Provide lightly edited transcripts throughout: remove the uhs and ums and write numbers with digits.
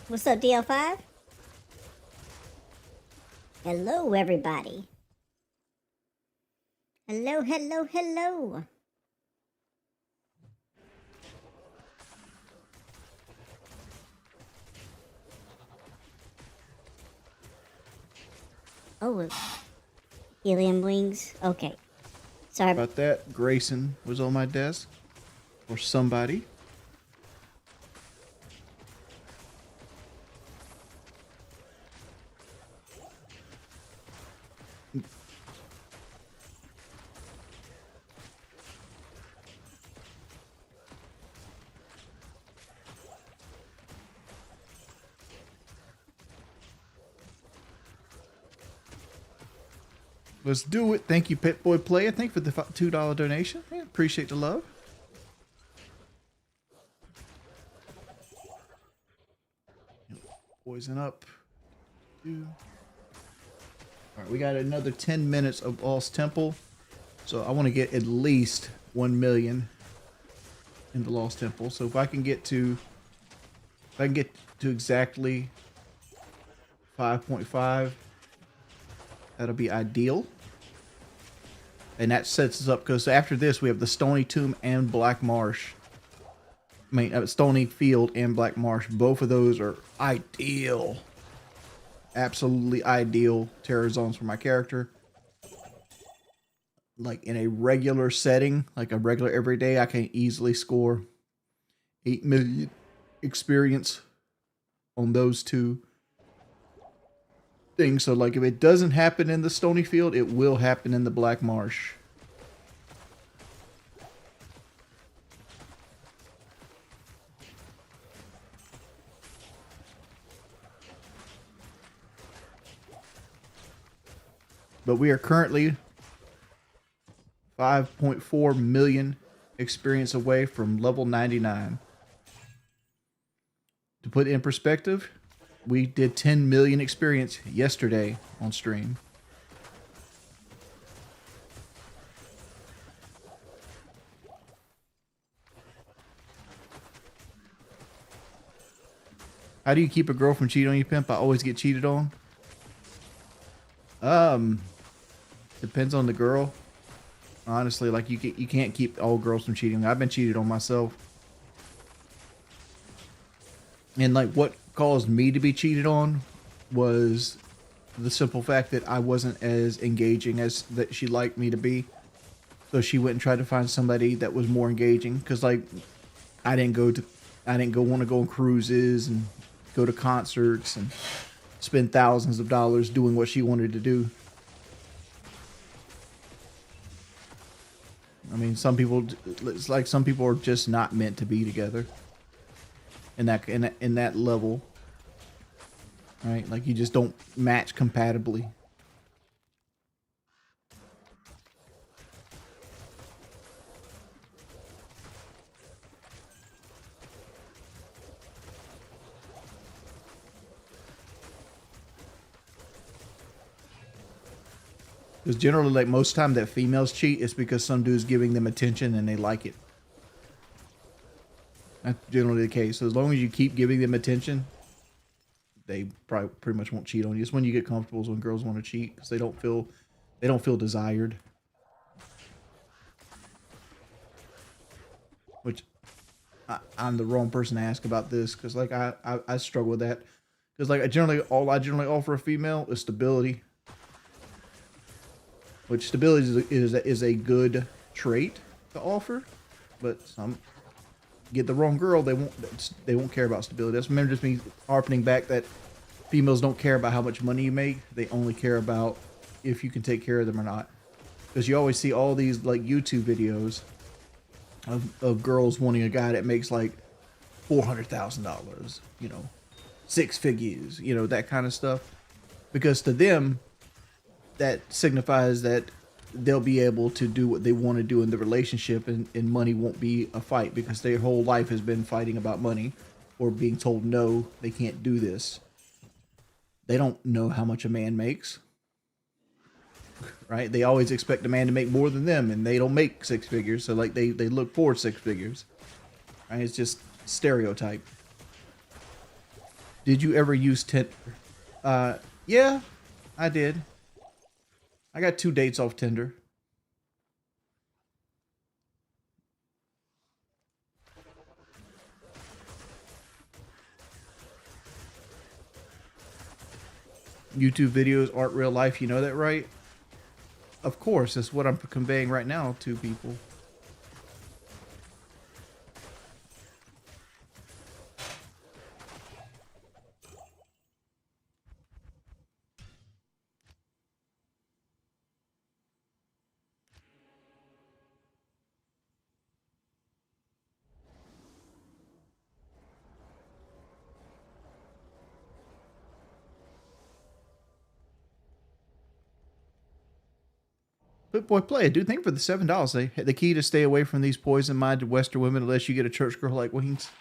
What's up, DL5? Hello, everybody. Hello, hello, hello. Oh, helium wings. Okay. Sorry about that. Grayson was on my desk, or somebody. Let's do it. Thank you, Pet Boy Player. Thank you for the $2 donation. Yeah, appreciate the love. Poison up. All right, we got another 10 minutes of Lost Temple. So I want to get at least 1 million in the Lost Temple. So if I can get to exactly 5.5, that'll be ideal. And that sets us up because after this we have the Stony Tomb and Black Marsh. I mean, Stony Field and Black Marsh. Both of those are ideal. Absolutely ideal terror zones for my character. Like in a regular setting, like a regular everyday, I can easily score 8 million experience on those two things. So like if it doesn't happen in the Stony Field, it will happen in the Black Marsh. But we are currently 5.4 million experience away from level 99. To put it in perspective, we did 10 million experience yesterday on stream. How do you keep a girl from cheating on you, pimp? I always get cheated on. Depends on the girl. Honestly, like you can't keep all girls from cheating. I've been cheated on myself. And like what caused me to be cheated on was the simple fact that I wasn't as engaging as that she liked me to be. So she went and tried to find somebody that was more engaging. Cause like I didn't want to go on cruises and go to concerts and spend thousands of dollars doing what she wanted to do. I mean, it's like some people are just not meant to be together. In that level, right? Like you just don't match compatibly. Because generally, like most time that females cheat, it's because some dude's giving them attention and they like it. That's generally the case. So as long as you keep giving them attention, they probably pretty much won't cheat on you. It's when you get comfortable is when girls want to cheat because they don't feel desired. Which I'm the wrong person to ask about this because like I struggle with that because like I generally offer a female is stability. Which stability is a good trait to offer, but some get the wrong girl, they won't care about stability. That's remember just me harping back that females don't care about how much money you make. They only care about if you can take care of them or not. Because you always see all these like YouTube videos of girls wanting a guy that makes like $400,000, you know, 6 figures, you know, that kind of stuff. Because to them, that signifies that they'll be able to do what they want to do in the relationship and money won't be a fight because their whole life has been fighting about money or being told no, they can't do this. They don't know how much a man makes, right? They always expect a man to make more than them and they don't make 6 figures. So like they look for 6 figures, right? It's just stereotype. Did you ever use Tinder? Yeah, I did. I got 2 dates off Tinder. YouTube videos aren't real life, you know that, right? Of course, that's what I'm conveying right now to people. But boy, play it, dude. Think for the $7. The key to stay away from these poison-minded Western women unless you get a church girl like Wings.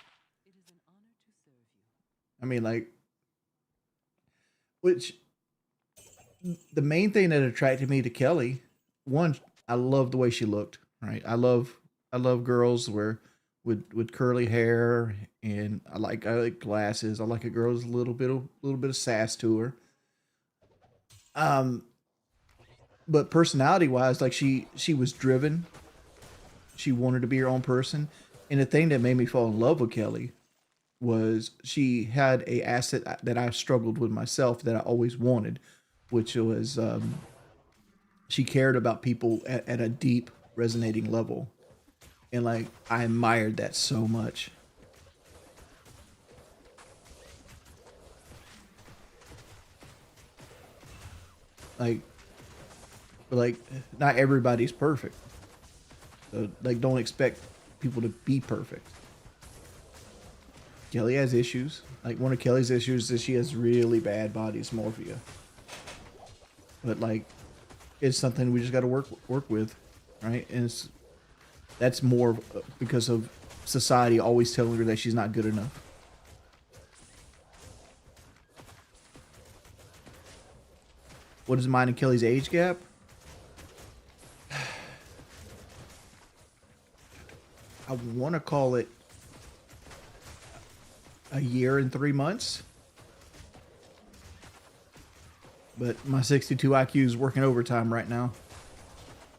I mean, like, which the main thing that attracted me to Kelly, one, I love the way she looked. Right, I love girls where with curly hair, and I like glasses. I like a girl with a little bit of sass to her. Um, but personality wise, like she was driven. She wanted to be her own person, and the thing that made me fall in love with Kelly was she had a asset that I struggled with myself that I always wanted, which was she cared about people at a deep resonating level, and like I admired that so much. Like, but like not everybody's perfect, so like don't expect people to be perfect. Kelly has issues. Like one of Kelly's issues is she has really bad body dysmorphia, but like it's something we just got to work with, right? And that's more because of society always telling her that she's not good enough. What is mine and Kelly's age gap? I want to call it a year and 3 months. But my 62 IQ is working overtime right now.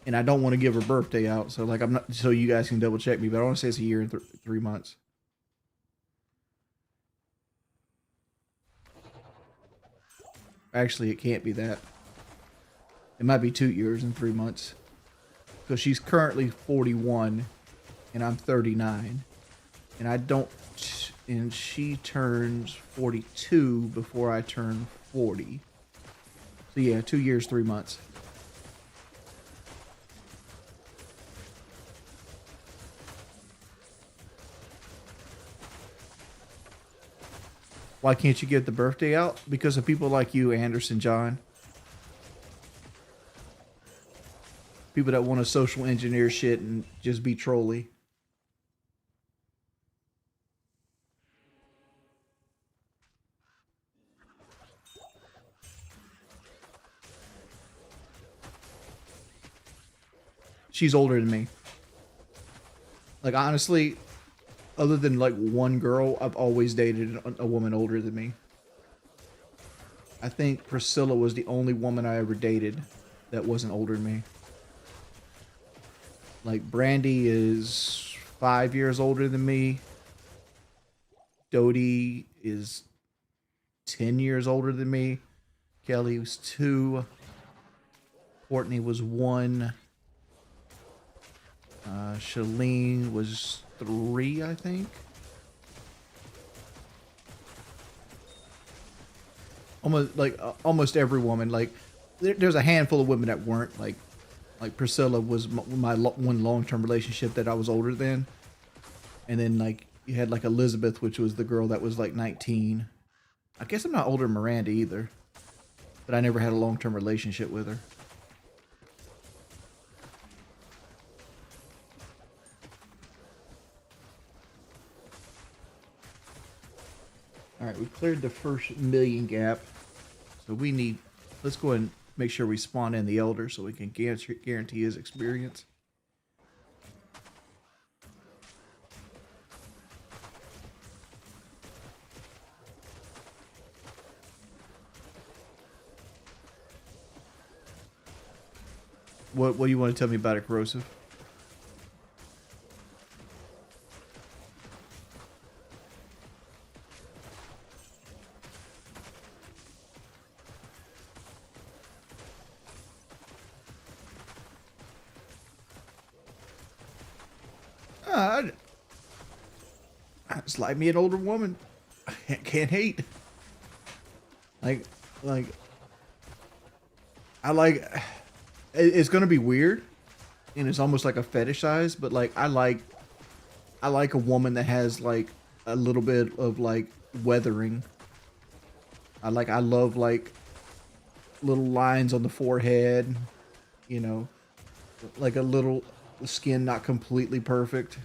And I don't want to give her birthday out. So like I'm not, so you guys can double check me, but I want to say it's a year and 3 months. Actually, it can't be that. It might be 2 years and 3 months. Because she's currently 41 and I'm 39. And I don't, and she turns 42 before I turn 40. So yeah, 2 years, 3 months. Why can't you get the birthday out? Because of people like you, Anderson John. People that want to social engineer shit and just be trolly. She's older than me. Like honestly, other than like one girl, I've always dated a woman older than me. I think Priscilla was the only woman I ever dated that wasn't older than me. Like Brandy is 5 years older than me. Dodie is 10 years older than me. Kelly was 2. Courtney was 1. Shalene was 3, I think. Almost every woman. Like there's a handful of women that weren't. Like Priscilla was my one long-term relationship that I was older than, and then like you had like Elizabeth, which was the girl that was like 19. I guess I'm not older than Miranda either, but I never had a long-term relationship with her. All right, we've cleared the first million gap, so we need. Let's go ahead and make sure we spawn in the elder so we can guarantee his experience. What do you want to tell me about it, Corrosive? Uh, it's like me, an older woman. I can't hate. Like, like, I like. It's gonna be weird, and it's almost like a fetishize. But like, I like a woman that has like a little bit of like weathering. I love like little lines on the forehead. You know, like a little skin not completely perfect.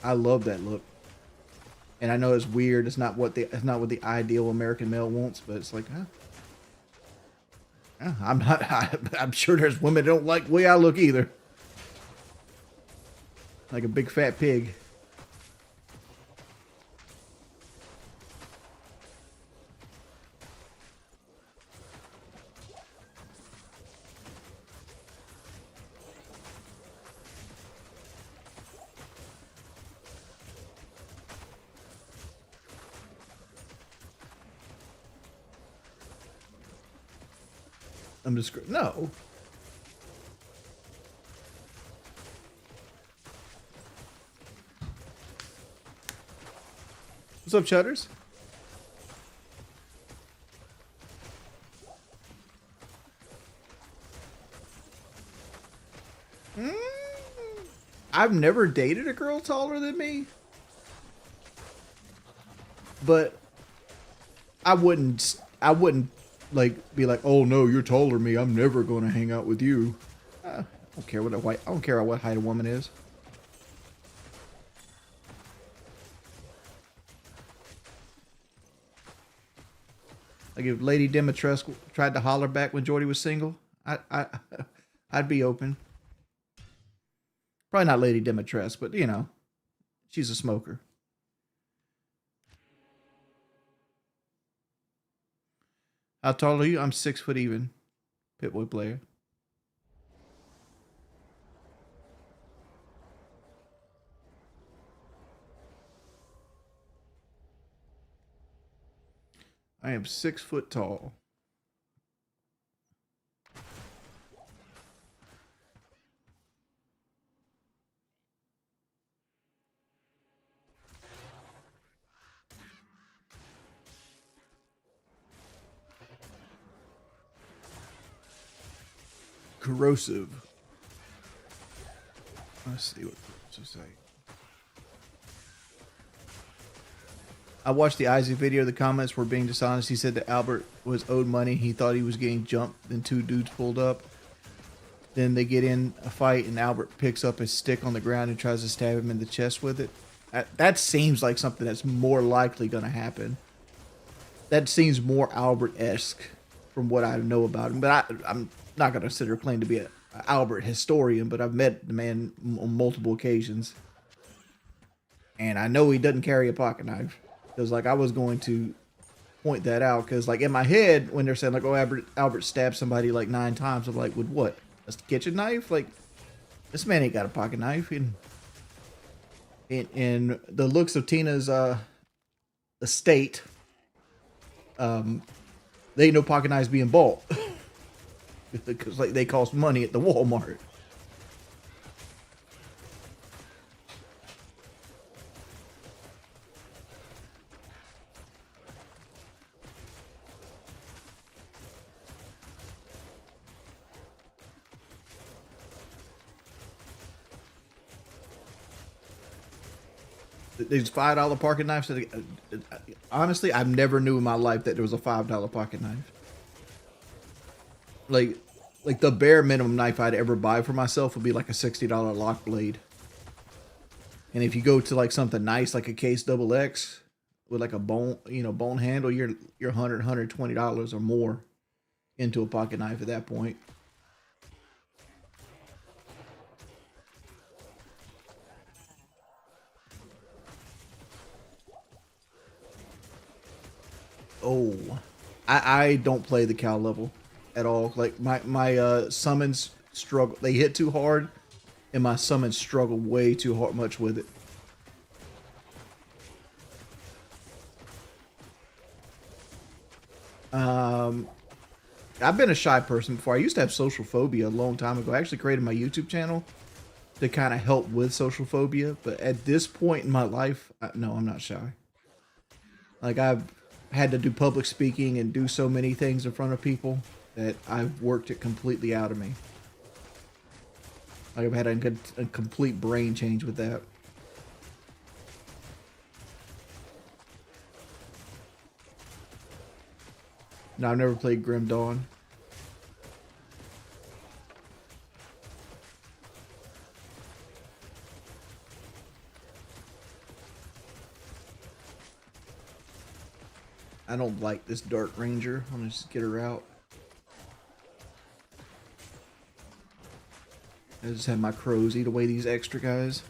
I love that look. And I know it's weird. It's not what the ideal American male wants, but it's like, I'm not. I'm sure there's women that don't like the way I look either. Like a big fat pig. I'm just no. What's up, Chutters? I've never dated a girl taller than me, but I wouldn't like be like, oh no, you're taller than me. I'm never going to hang out with you. I don't care I don't care what height a woman is. Like if Lady Dimitrescu tried to holler back when Jordy was single, I'd be open. Probably not Lady Dimitrescu, but you know, she's a smoker. How tall are you? I'm 6 foot even. Pitboy player. I am 6 foot tall. Corrosive. Let's see what to say. I watched the Isaac video. The comments were being dishonest. He said that Albert was owed money. He thought he was getting jumped. Then two dudes pulled up. Then they get in a fight, and Albert picks up his stick on the ground and tries to stab him in the chest with it. That seems like something that's more likely going to happen. That seems more Albert-esque from what I know about him. But I'm not going to sit here claim to be an Albert historian, but I've met the man on multiple occasions. And I know he doesn't carry a pocket knife. Because, like, I was going to point that out. Because, like, in my head, when they're saying, like, oh, Albert stabbed somebody, like, 9 times, I'm like, with what? A kitchen knife? Like, this man ain't got a pocket knife. And in the looks of Tina's estate, they ain't no pocket knives being bought. Because, like, they cost money at the Walmart. These $5 pocket knives. Honestly, I've never knew in my life that there was a $5 pocket knife. Like the bare minimum knife I'd ever buy for myself would be like a $60 lock blade. And if you go to like something nice, like a Case XX with like a bone handle, you're $120 or more into a pocket knife at that point. Oh, I don't play the cow level at all. Like my summons struggle. They hit too hard, and my summons struggle way too much with it. I've been a shy person before. I used to have social phobia a long time ago. I actually created my YouTube channel to kind of help with social phobia. But at this point in my life, no, I'm not shy. Like, I've had to do public speaking and do so many things in front of people that I've worked it completely out of me. Like, I've had a complete brain change with that. No, I've never played Grim Dawn. I don't like this Dark Ranger. I'm gonna just get her out. I just have my crows eat away these extra guys.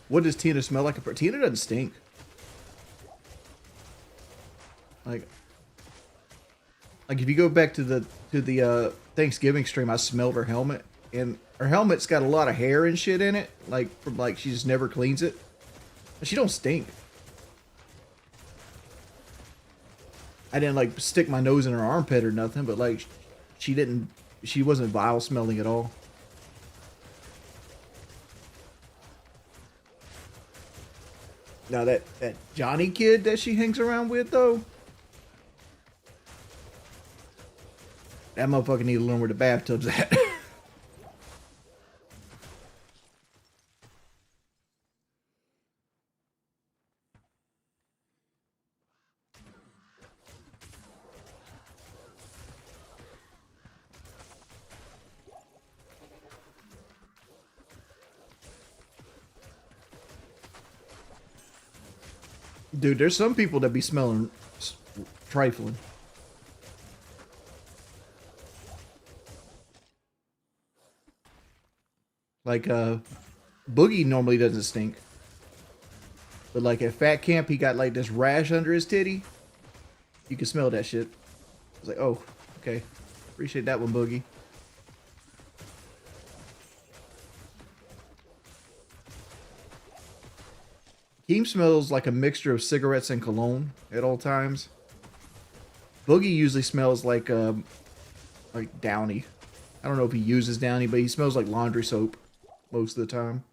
What does Tina smell like? Tina doesn't stink. Like if you go back to the Thanksgiving stream, I smelled her helmet, and her helmet's got a lot of hair and shit in it. Like she just never cleans it. But she don't stink. I didn't like stick my nose in her armpit or nothing, but like she wasn't vile smelling at all. Now that Johnny kid that she hangs around with though, that motherfucker need to learn where the bathtub's at. Dude, there's some people that be smelling trifling. Like, Boogie normally doesn't stink. But like at Fat Camp, he got like this rash under his titty. You can smell that shit. I was like, oh, okay. Appreciate that one, Boogie. Keem smells like a mixture of cigarettes and cologne at all times. Boogie usually smells like Downy. I don't know if he uses Downy, but he smells like laundry soap most of the time.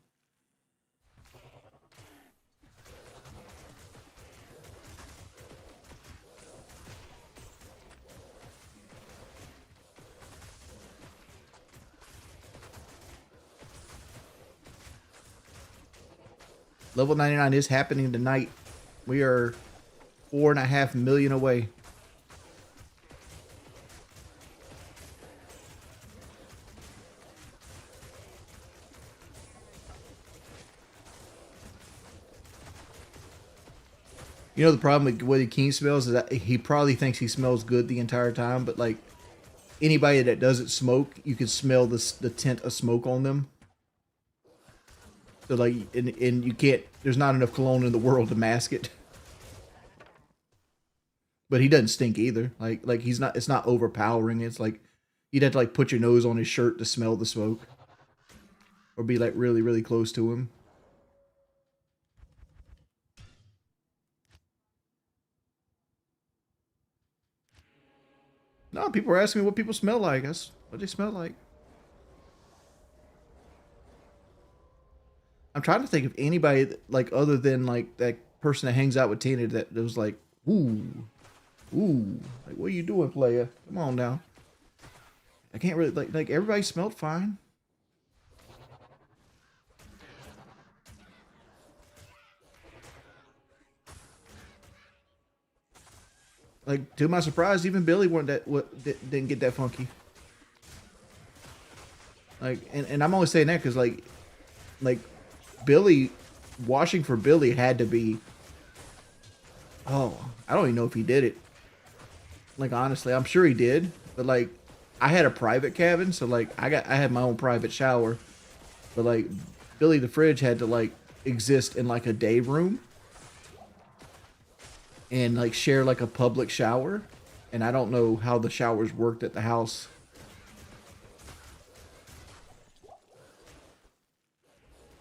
Level 99 is happening tonight. We are 4.5 million away. You know the problem with Woody King smells is that he probably thinks he smells good the entire time, but like anybody that doesn't smoke, you can smell the tint of smoke on them. So like, and you can't, there's not enough cologne in the world to mask it. But he doesn't stink either. Like he's not, it's not overpowering. It's like, you'd have to like put your nose on his shirt to smell the smoke. Or be like really, really close to him. No, people are asking me what people smell like. That's what they smell like. I'm trying to think of anybody that, like other than like that person that hangs out with Tina that was like, ooh, like what are you doing, player? Come on now. I can't really like everybody smelled fine. Like to my surprise, even Billy didn't get that funky. Like, and I'm only saying that because like Billy, washing for Billy had to be, oh, I don't even know if he did it. Like, honestly, I'm sure he did. But, like, I had a private cabin, so, like, I had my own private shower. But, like, Billy the Fridge had to, like, exist in, like, a day room. And, like, share, like, a public shower. and I don't know how the showers worked at the house.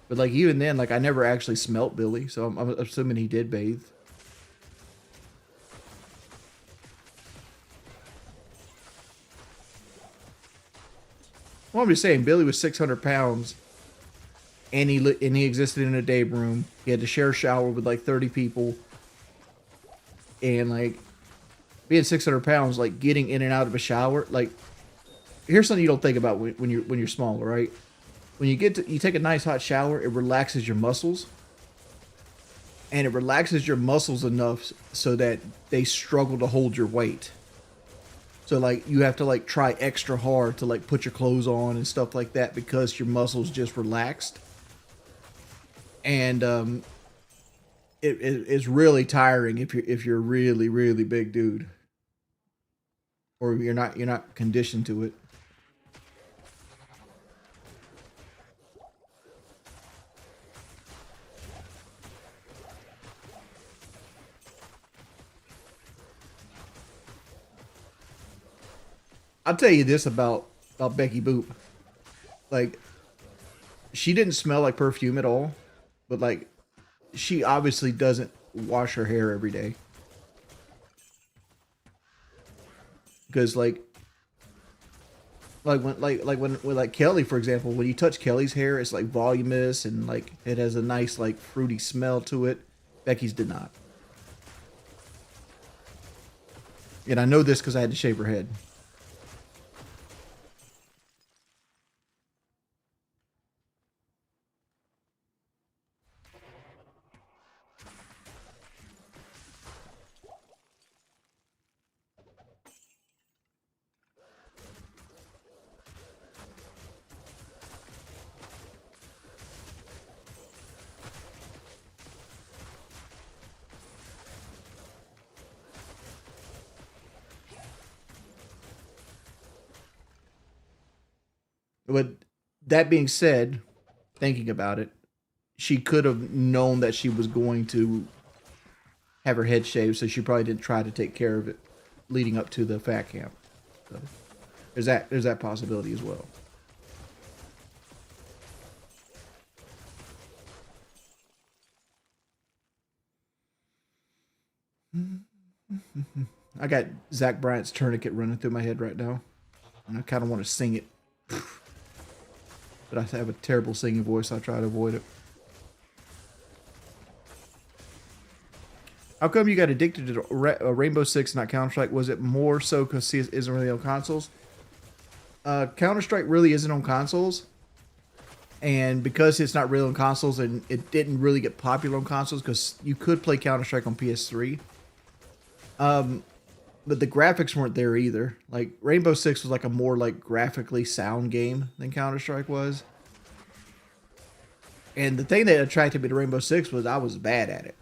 But like even then, like I never actually smelt Billy, so I'm assuming he did bathe. Well, I'm just saying, Billy was 600 pounds, and he existed in a day room. He had to share a shower with like 30 people, and like being 600 pounds, like getting in and out of a shower, like here's something you don't think about when you're small, right? When you take a nice hot shower, it relaxes your muscles, and it relaxes your muscles enough so that they struggle to hold your weight. So like you have to like try extra hard to like put your clothes on and stuff like that because your muscles just relaxed. And it's really tiring if you're a really really big dude, or you're not conditioned to it. I'll tell you this about Becky Boop. Like she didn't smell like perfume at all, but like she obviously doesn't wash her hair every day. Because when like Kelly, for example, when you touch Kelly's hair, it's like voluminous and like it has a nice like fruity smell to it. Becky's did not. And I know this because I had to shave her head. But that being said, thinking about it, she could have known that she was going to have her head shaved, so she probably didn't try to take care of it leading up to the fat camp. So there's that possibility as well. I got Zach Bryant's tourniquet running through my head right now, and I kind of want to sing it, but I have a terrible singing voice. So I try to avoid it. How come you got addicted to Rainbow Six, not Counter Strike? Was it more so because it isn't really on consoles? Counter Strike really isn't on consoles, and because it's not really on consoles, and it didn't really get popular on consoles, because you could play Counter Strike on PS3. But the graphics weren't there either. Like Rainbow Six was like a more like graphically sound game than Counter Strike was. And the thing that attracted me to Rainbow Six was I was bad at it.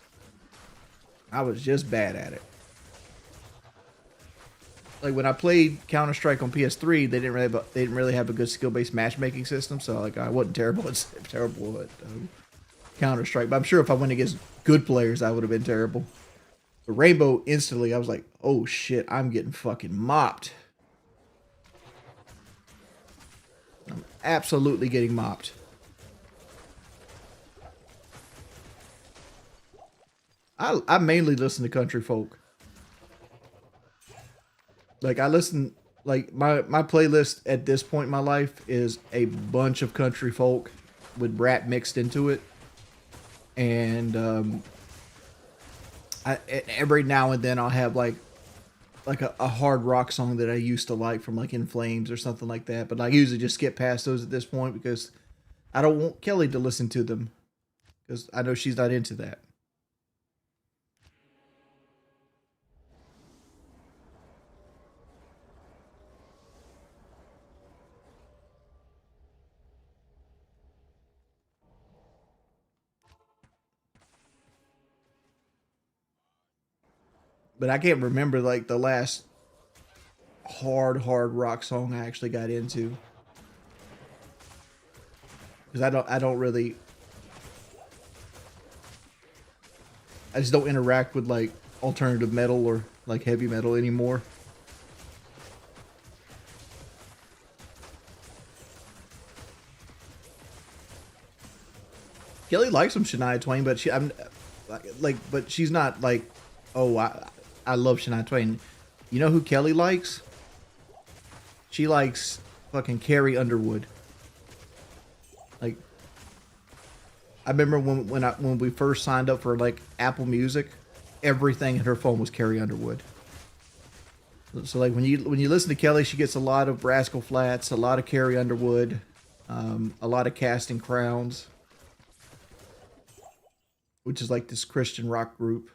I was just bad at it. Like when I played Counter Strike on PS3, they didn't really have a good skill based matchmaking system. So like I wasn't terrible at Counter Strike. But I'm sure if I went against good players, I would have been terrible. But Rainbow, instantly, I was like, oh shit, I'm getting fucking mopped. I'm absolutely getting mopped. I mainly listen to country folk. Like I listen, like my playlist at this point in my life is a bunch of country folk with rap mixed into it. And every now and then I'll have like a hard rock song that I used to like from like In Flames or something like that. But I usually just skip past those at this point because I don't want Kelly to listen to them because I know she's not into that. But I can't remember like the last hard rock song I actually got into because I don't really, I just don't interact with like alternative metal or like heavy metal anymore. Kelly likes some Shania Twain, but but she's not like, oh, I love Shania Twain. You know who Kelly likes? She likes fucking Carrie Underwood. Like, I remember when we first signed up for like Apple Music, everything in her phone was Carrie Underwood. So like when you listen to Kelly, she gets a lot of Rascal Flatts, a lot of Carrie Underwood, a lot of Casting Crowns, which is like this Christian rock group.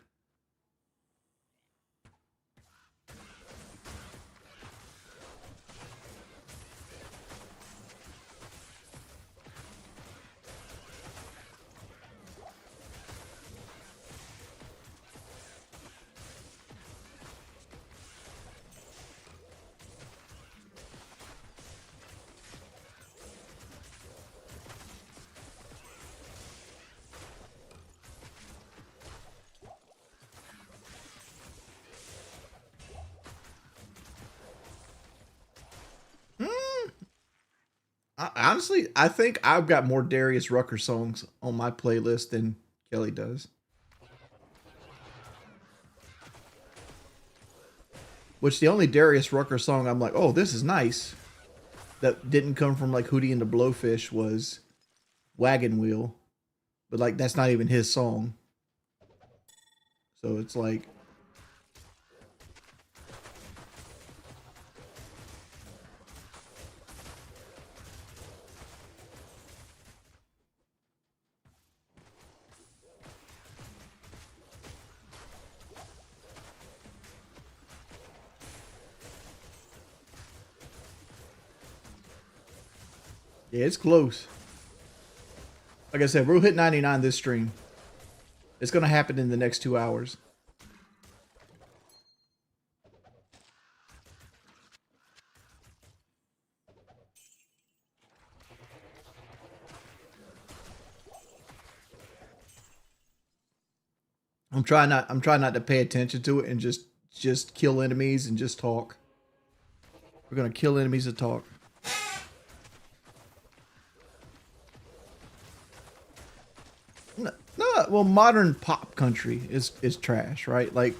Honestly, I think I've got more Darius Rucker songs on my playlist than Kelly does. Which the only Darius Rucker song I'm like, oh, this is nice, that didn't come from like Hootie and the Blowfish was Wagon Wheel, but like that's not even his song. So it's like, yeah, it's close. Like I said, we'll hit 99 this stream. It's gonna happen in the next 2 hours. I'm trying not to pay attention to it and just kill enemies and just talk. We're gonna kill enemies and talk. No, well, modern pop country is trash, right? Like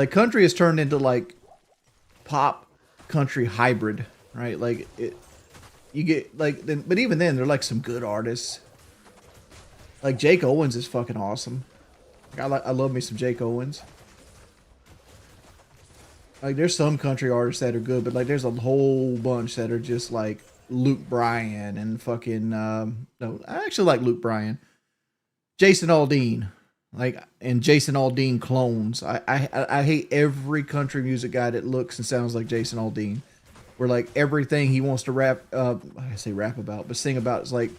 country has turned into like pop country hybrid, right? Like it, you get like, but even then, they're like some good artists. Like Jake Owens is fucking awesome. I love me some Jake Owens. Like there's some country artists that are good, but like there's a whole bunch that are just like Luke Bryan and fucking no, I actually like Luke Bryan. Jason Aldean, like, and Jason Aldean clones. I hate every country music guy that looks and sounds like Jason Aldean. Where like everything he wants to rap, I say rap about, but sing about is like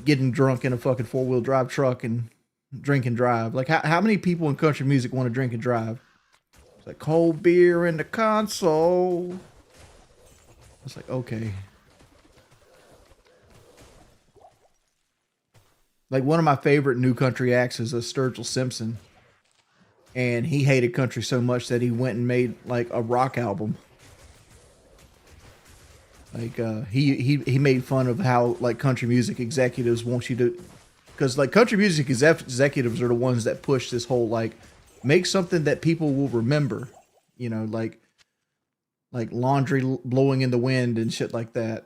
getting drunk in a fucking 4-wheel drive truck and drink and drive. Like how many people in country music want to drink and drive? It's like cold beer in the console. It's like, okay. Like one of my favorite new country acts is a Sturgill Simpson. And he hated country so much that he went and made like a rock album. Like he made fun of how like country music executives want you to, because like country music executives are the ones that push this whole like make something that people will remember, you know, like laundry blowing in the wind and shit like that.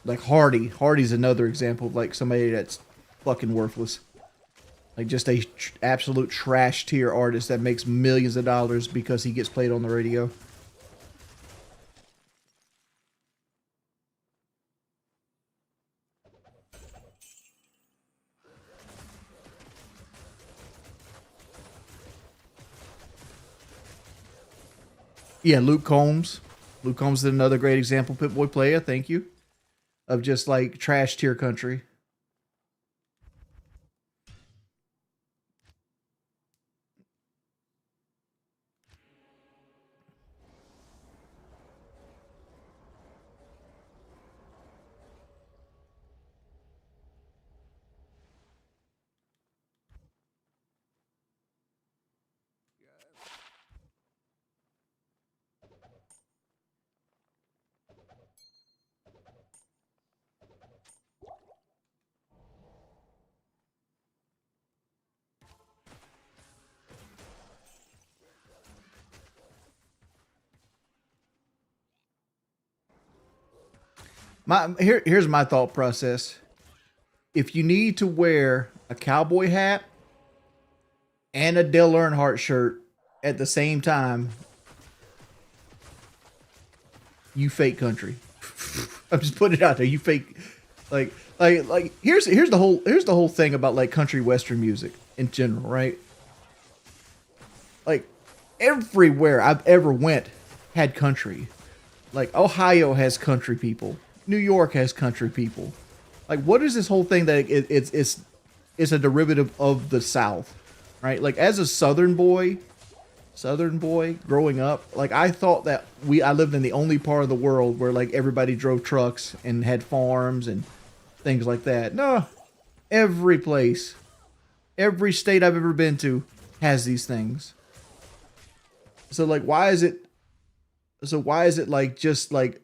Like Hardy's another example of like somebody that's fucking worthless. Like just a absolute trash tier artist that makes millions of dollars because he gets played on the radio. Yeah, Luke Combs. Luke Combs is another great example. Pip-Boy player, thank you. Of just like trash tier country. Here's my thought process. If you need to wear a cowboy hat and a Dale Earnhardt shirt at the same time, you fake country. I'm just putting it out there. You fake, like here's the whole thing about like country western music in general, right? Like everywhere I've ever went had country. Like Ohio has country people. New York has country people. Like, what is this whole thing that it's a derivative of the South, right? Like, as a Southern boy growing up, like I thought that I lived in the only part of the world where like everybody drove trucks and had farms and things like that. No, every place, every state I've ever been to has these things. So like, why is it like just like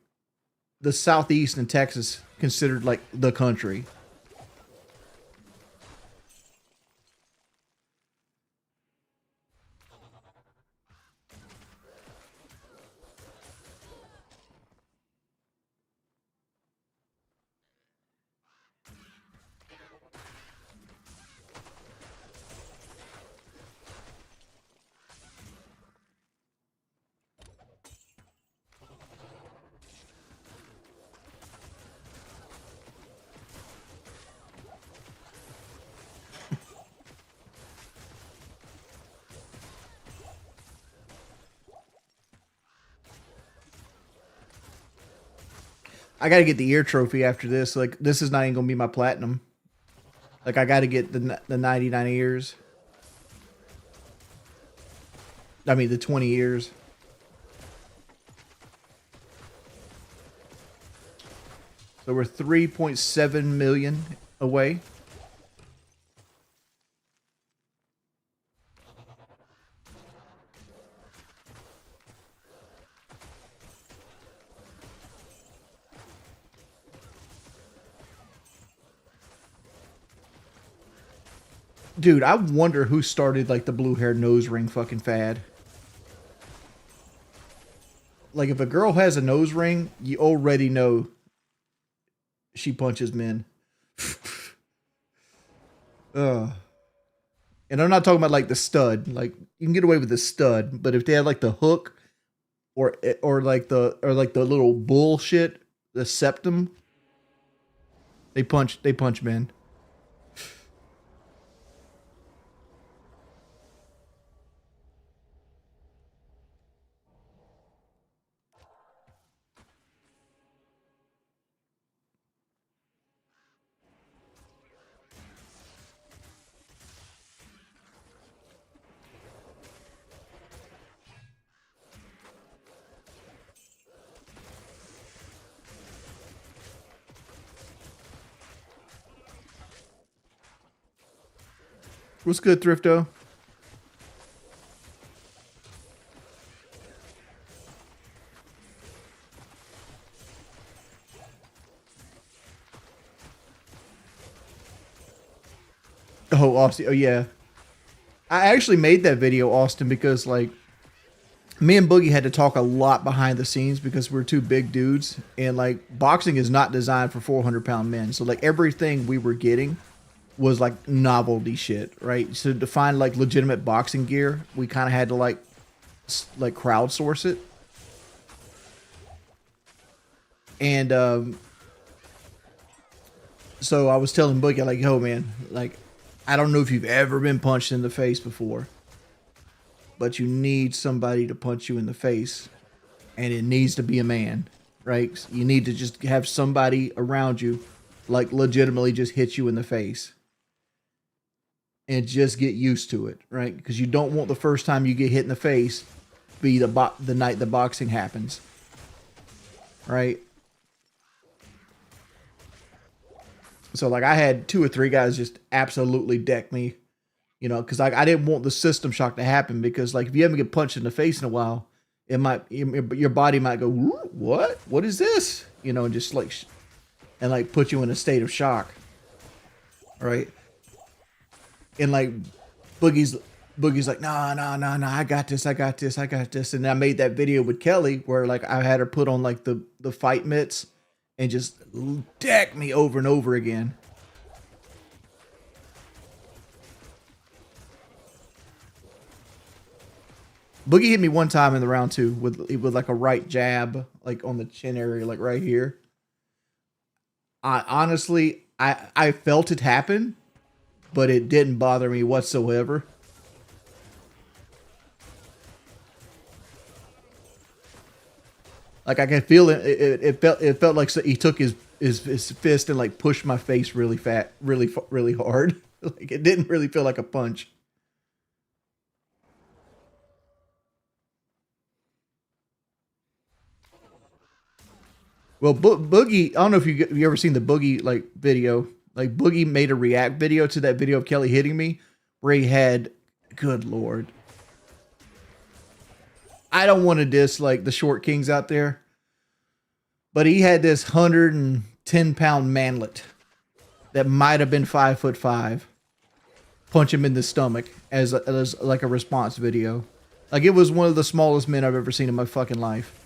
the Southeast and Texas considered like the country? I got to get the ear trophy after this. Like, this is not even gonna be my platinum. Like, I got to get the 99 ears. I mean, the 20 ears. So we're 3.7 million away. Dude, I wonder who started like the blue hair nose ring fucking fad. Like, if a girl has a nose ring, you already know she punches men. Ugh. And I'm not talking about like the stud. Like, you can get away with the stud, but if they had like the hook or like the little bullshit, the septum, they punch men. What's good, Thrifto? Oh, Austin. Oh, yeah. I actually made that video, Austin, because like me and Boogie had to talk a lot behind the scenes because we're two big dudes, and like boxing is not designed for 400-pound men. So like everything we were getting was like novelty shit, right? So to find like legitimate boxing gear, we kind of had to like crowdsource it. And so I was telling Boogie like, yo man, like I don't know if you've ever been punched in the face before, but you need somebody to punch you in the face, and it needs to be a man, right? You need to just have somebody around you like legitimately just hit you in the face. And just get used to it, right? Because you don't want the first time you get hit in the face be the night the boxing happens, right? So like I had 2 or 3 guys just absolutely deck me, you know, because like I didn't want the system shock to happen, because like if you haven't get punched in the face in a while, it might your body might go, what is this, you know, and just like and like put you in a state of shock, right? And like Boogie's like, no, I got this. And I made that video with Kelly where like I had her put on like the fight mitts and just deck me over and over again. Boogie hit me one time in the round 2 with like a right jab, like on the chin area, like right here. I honestly, I felt it happen, but it didn't bother me whatsoever. Like I could feel it. It felt like he took his fist and like pushed my face really hard. Like it didn't really feel like a punch. Well, Boogie, I don't know if you ever seen the Boogie like video. Like Boogie made a react video to that video of Kelly hitting me, where he had, good lord, I don't want to diss like the short kings out there, but he had this 110-pound manlet that might have been 5'5" punch him in the stomach as like a response video. Like it was one of the smallest men I've ever seen in my fucking life.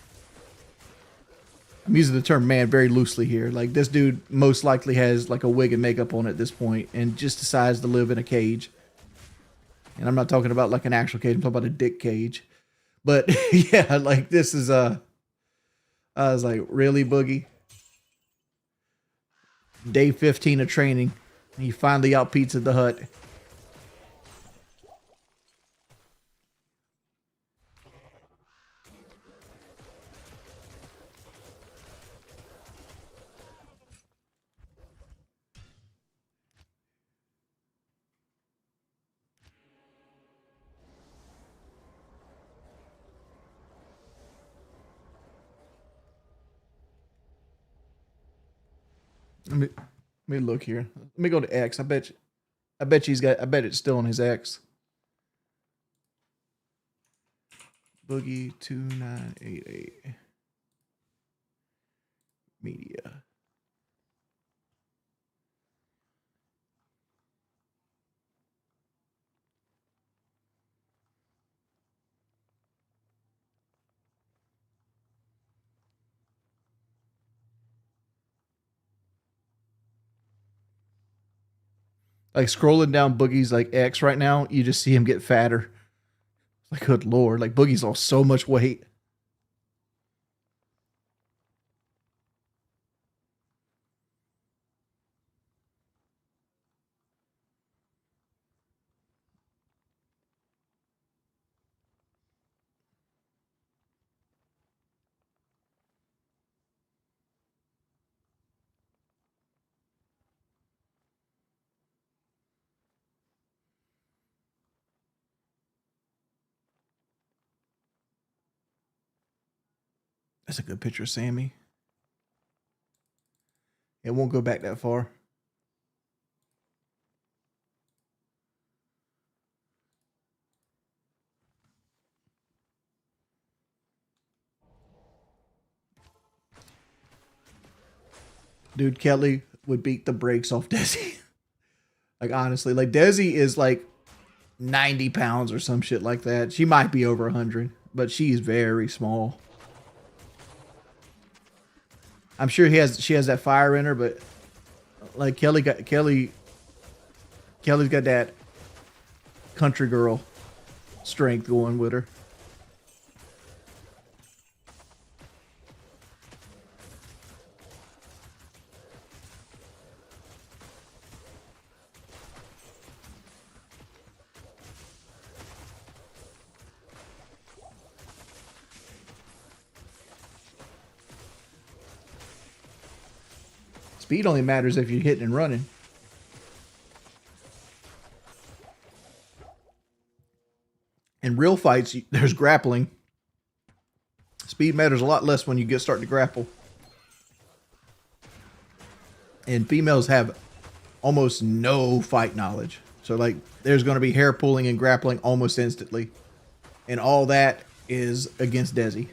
I'm using the term man very loosely here. Like this dude most likely has like a wig and makeup on at this point and just decides to live in a cage. And I'm not talking about like an actual cage, I'm talking about a dick cage. But yeah, like this is I was like, really, Boogie? Day 15 of training. And you finally out pizza the hut. Let me look here. Let me go to X. I bet it's still on his X. Boogie 2988 media. Like scrolling down Boogie's like X right now, you just see him get fatter. Like, good lord, like Boogie's lost so much weight. That's a good picture of Sammy. It won't go back that far. Dude, Kelly would beat the brakes off Desi. Like, honestly, like Desi is like 90 pounds or some shit like that. She might be over 100, but she's very small. I'm sure she has that fire in her, but like Kelly's got that country girl strength going with her. Speed only matters if you're hitting and running. In real fights, there's grappling. Speed matters a lot less when you get starting to grapple. And females have almost no fight knowledge. So like there's going to be hair pulling and grappling almost instantly. And all that is against Desi.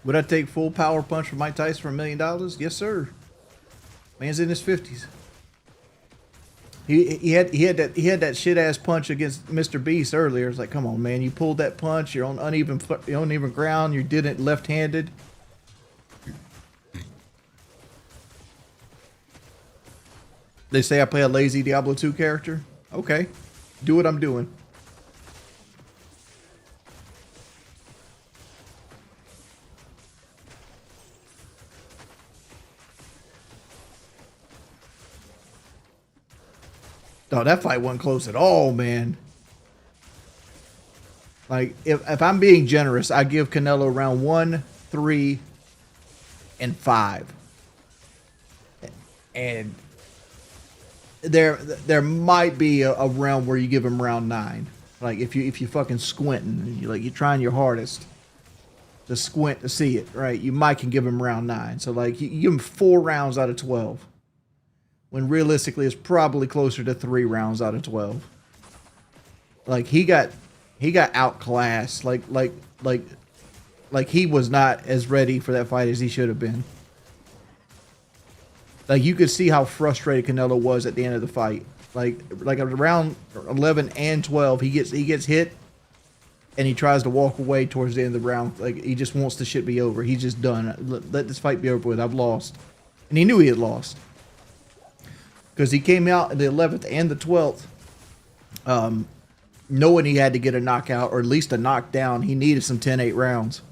Would I take full power punch from Mike Tyson for $1 million? Yes, sir. Man's in his 50s. He had that shit ass punch against Mr. Beast earlier. It's like, come on, man, you pulled that punch. You're on uneven ground. You did it left-handed. They say I play a lazy Diablo 2 character. Okay, do what I'm doing. Oh, that fight wasn't close at all, man. Like, if I'm being generous, I give Canelo round 1, 3, and 5. And there might be a round where you give him round 9. Like, if you fucking squinting, you're trying your hardest to squint to see it, right? You might can give him round 9. So, like, you give him 4 rounds out of 12. When realistically it's probably closer to 3 rounds out of 12. Like he got outclassed. Like he was not as ready for that fight as he should have been. Like you could see how frustrated Canelo was at the end of the fight. Like around 11 and 12, he gets hit, and he tries to walk away towards the end of the round. Like he just wants the shit be over. He's just done. Let this fight be over with. I've lost, and he knew he had lost. Because he came out in the 11th and the 12th, knowing he had to get a knockout or at least a knockdown. He needed some 10-8 rounds,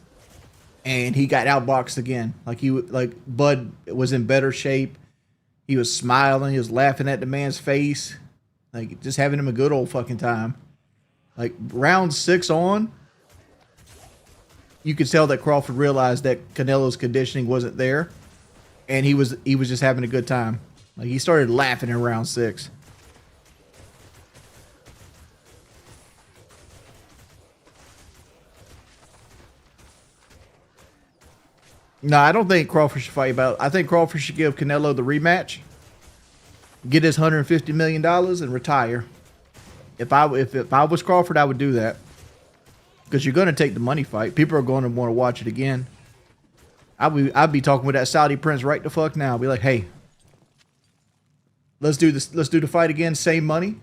and he got outboxed again. Like Bud was in better shape. He was smiling. He was laughing at the man's face, like just having him a good old fucking time. Like round 6 on, you could tell that Crawford realized that Canelo's conditioning wasn't there, and he was just having a good time. Like, he started laughing in round 6. No, I don't think Crawford should fight about it. I think Crawford should give Canelo the rematch, get his $150 million, and retire. If I was Crawford, I would do that. Because you're going to take the money fight. People are going to want to watch it again. I'd be talking with that Saudi prince right the fuck now. I'd be like, hey, let's do this. Let's do the fight again. Same money.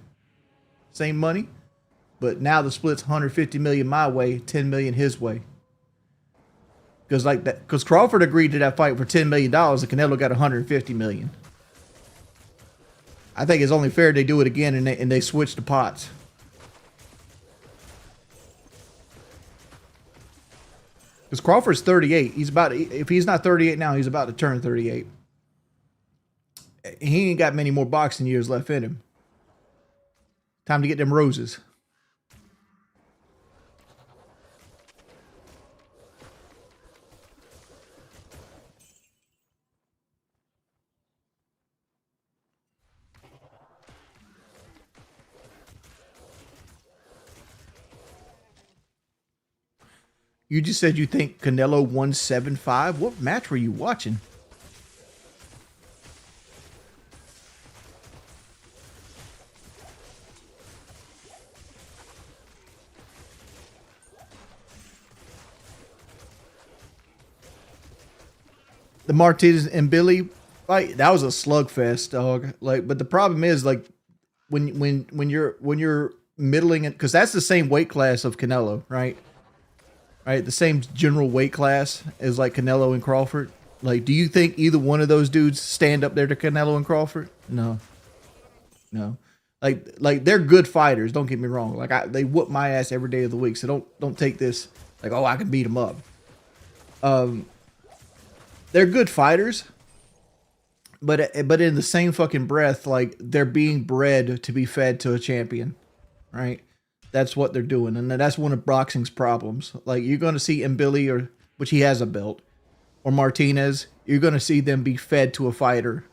But now the split's $150 million my way, $10 million his way. Because Crawford agreed to that fight for $10 million, and Canelo got $150 million. I think it's only fair they do it again and they switch the pots. Because Crawford's 38. If he's not 38 now, he's about to turn 38. He ain't got many more boxing years left in him. Time to get them roses. You just said you think Canelo won 7-5. What match were you watching? The Martinez and Billy fight, that was a slugfest, dog. Like, but the problem is, like, when you're middling it, because that's the same weight class of Canelo, right? Right, the same general weight class as like Canelo and Crawford. Like, do you think either one of those dudes stand up there to Canelo and Crawford? No. Like they're good fighters. Don't get me wrong. Like they whoop my ass every day of the week. So don't take this like, oh, I can beat them up. They're good fighters, but in the same fucking breath, like they're being bred to be fed to a champion, right? That's what they're doing, and that's one of boxing's problems. Like, you're going to see Billy, which he has a belt, or Martinez, you're going to see them be fed to a fighter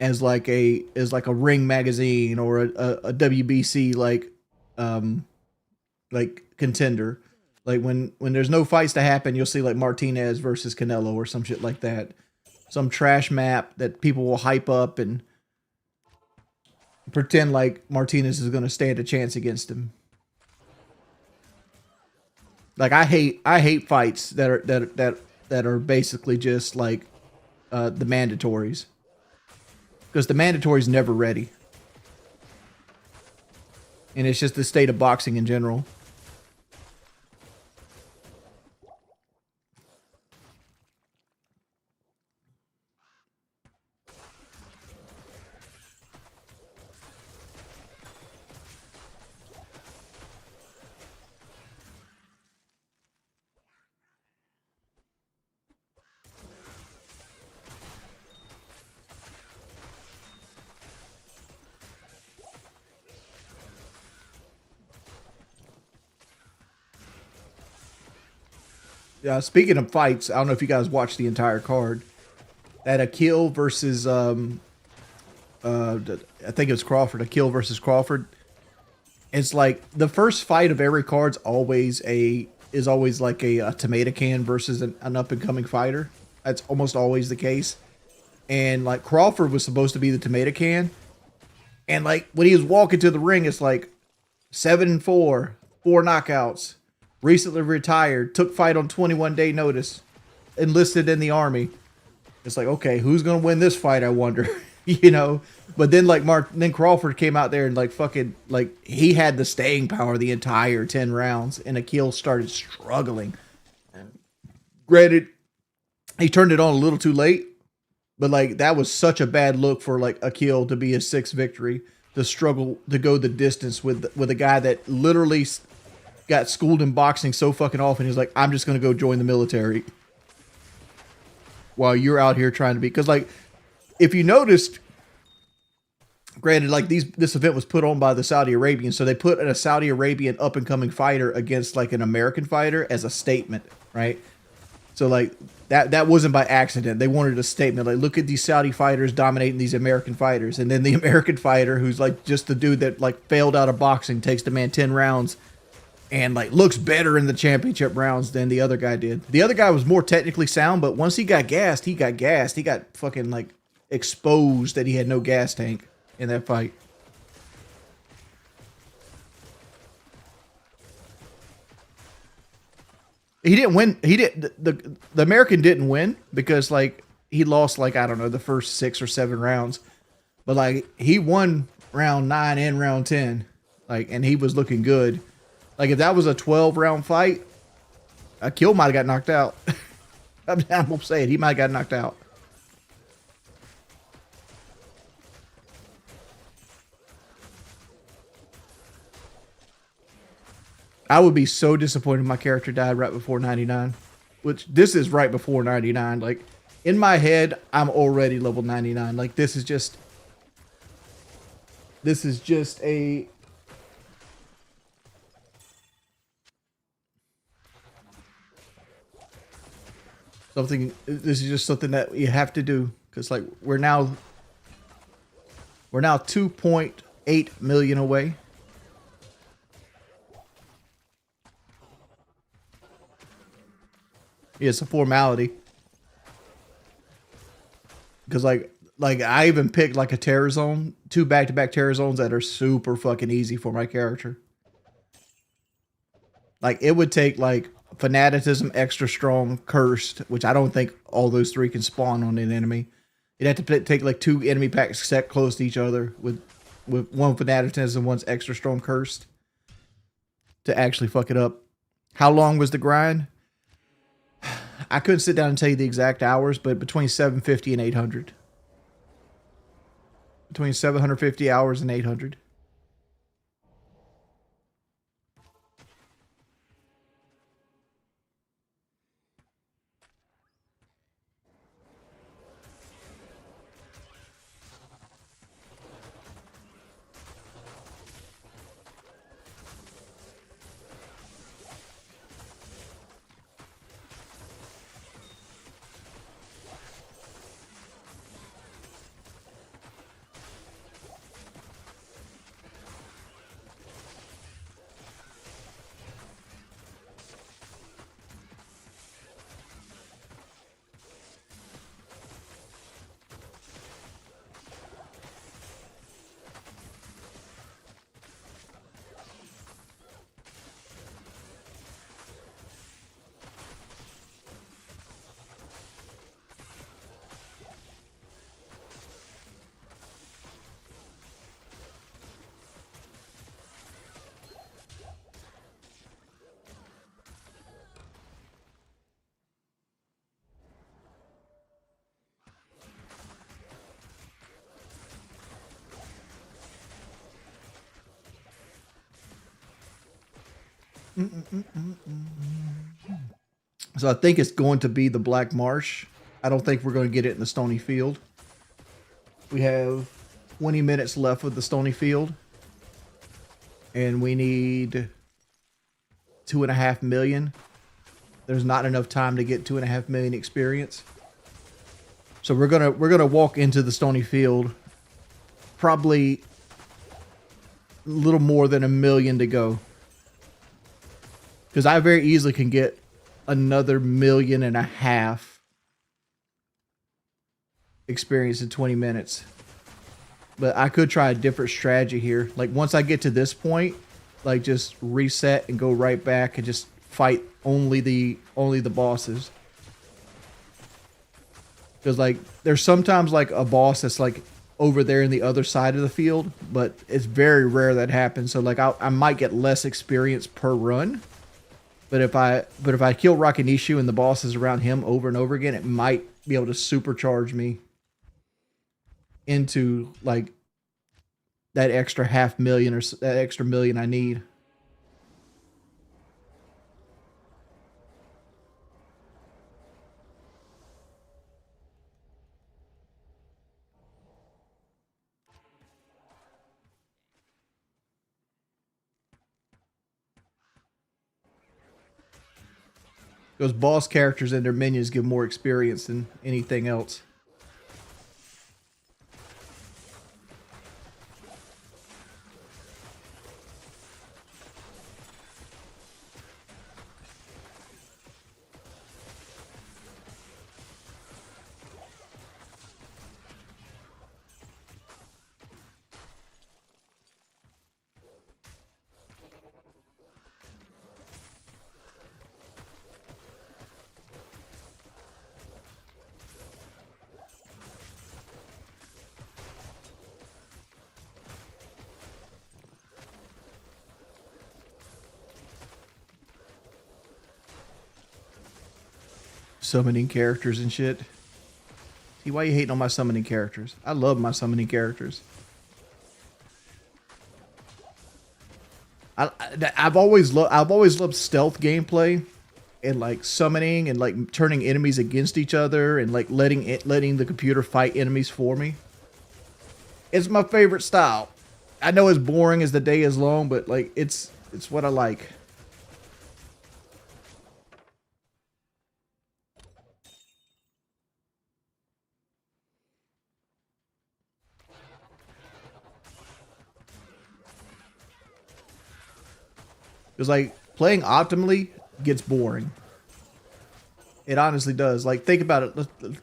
as like a Ring magazine or a WBC like contender. Like when there's no fights to happen, you'll see like Martinez versus Canelo or some shit like that, some trash map that people will hype up and pretend like Martinez is going to stand a chance against him. Like, I hate fights that that are basically just like the mandatories, because the mandatories never ready, and it's just the state of boxing in general. Yeah, speaking of fights, I don't know if you guys watched the entire card. That Akil versus I think it was Crawford. Akil versus Crawford. It's like the first fight of every card's always like a tomato can versus an up and coming fighter. That's almost always the case. And like Crawford was supposed to be the tomato can, and like when he was walking to the ring, it's like 7-4, 4 knockouts, recently retired, took fight on 21-day notice, enlisted in the army. It's like, okay, who's gonna win this fight? I wonder, you know. But then like then Crawford came out there and like fucking like he had the staying power the entire 10 rounds, and Akil started struggling. Granted, he turned it on a little too late, but like that was such a bad look for like Akil to be a 6th victory, to struggle to go the distance with a guy that literally got schooled in boxing so fucking often. He's like, I'm just gonna go join the military while you're out here trying to be, because like if you noticed, granted, like this event was put on by the Saudi Arabians, so they put a Saudi Arabian up and coming fighter against like an American fighter as a statement, right? So like that wasn't by accident. They wanted a statement, like, look at these Saudi fighters dominating these American fighters, and then the American fighter, who's like just the dude that like failed out of boxing, takes the man 10 rounds and like looks better in the championship rounds than the other guy did. The other guy was more technically sound, but once he got gassed, he got fucking like exposed that he had no gas tank in that fight. He didn't win. He did the American didn't win because like he lost like, I don't know, the first 6 or 7 rounds, but like he won round 9 and round 10, like, and he was looking good. Like if that was a 12-round fight, Akil might have got knocked out. I'm gonna say it. He might have got knocked out. I would be so disappointed if my character died right before 99, which this is right before 99. Like in my head, I'm already level 99. Like this is just a something. This is just something that you have to do, because like we're now 2.8 million away. Yeah, it's a formality. Because like I even picked like a terror zone, 2 back-to-back terror zones that are super fucking easy for my character. Like it would take like fanaticism, extra strong, cursed, which I don't think all those 3 can spawn on an enemy. You'd have to take like 2 enemy packs set close to each other with one fanaticism, one's extra strong, cursed, to actually fuck it up. How long was the grind? I couldn't sit down and tell you the exact hours, but between 750 and 800. Between 750 hours and 800. So I think it's going to be the Black Marsh. I don't think we're going to get it in the Stony Field. We have 20 minutes left with the Stony Field. And we need 2.5 million. There's not enough time to get 2.5 million experience. So we're gonna walk into the Stony Field. Probably a little more than 1 million to go. Because I very easily can get another 1.5 million experience in 20 minutes. But I could try a different strategy here. Like once I get to this point, like just reset and go right back and just fight only the bosses. Because like there's sometimes like a boss that's like over there in the other side of the field, but it's very rare that happens. So like I might get less experience per run. But if I kill Rakanishu and the bosses around him over and over again, it might be able to supercharge me into like that extra 500,000 or that extra 1 million I need. Those boss characters and their minions give more experience than anything else. Summoning characters and shit. See, why you hating on my summoning characters? I love my summoning characters. I've always loved stealth gameplay and like summoning and like turning enemies against each other and like letting the computer fight enemies for me. It's my favorite style. I know it's boring as the day is long, but like it's what I like. Because like playing optimally gets boring. It honestly does. Like think about it.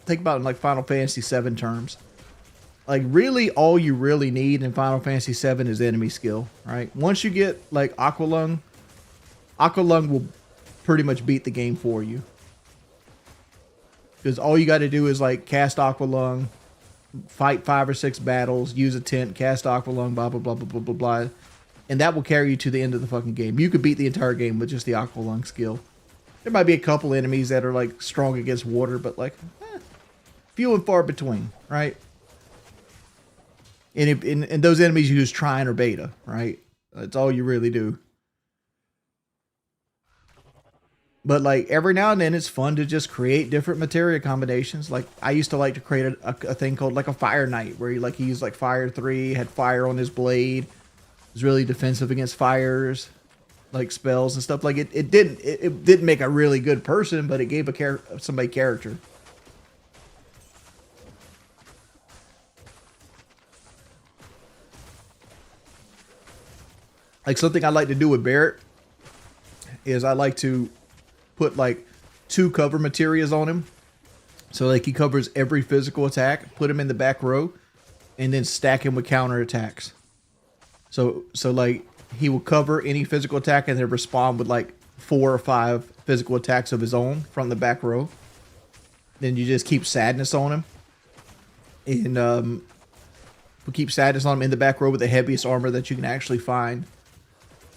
Think about it in like Final Fantasy VII terms. Like really, all you really need in Final Fantasy VII is enemy skill, right? Once you get like Aqualung will pretty much beat the game for you. Because all you got to do is like cast Aqualung, fight 5 or 6 battles, use a tent, cast Aqualung, blah blah blah blah blah blah blah. And that will carry you to the end of the fucking game. You could beat the entire game with just the Aqualung skill. There might be a couple enemies that are like strong against water, but like few and far between, right? And those enemies you use Trine or Beta, right? That's all you really do. But like every now and then it's fun to just create different materia combinations. Like I used to like to create a thing called like a Fire Knight where he used like Fire 3, had fire on his blade. Was really defensive against fires, like spells and stuff. Like it didn't make a really good person, but it gave somebody character. Like something I like to do with Barrett is I like to put like 2 cover materials on him. So like he covers every physical attack, put him in the back row, and then stack him with counter attacks. So like he will cover any physical attack and then respond with like 4 or 5 physical attacks of his own from the back row. Then you just keep sadness on him. And we'll keep sadness on him in the back row with the heaviest armor that you can actually find.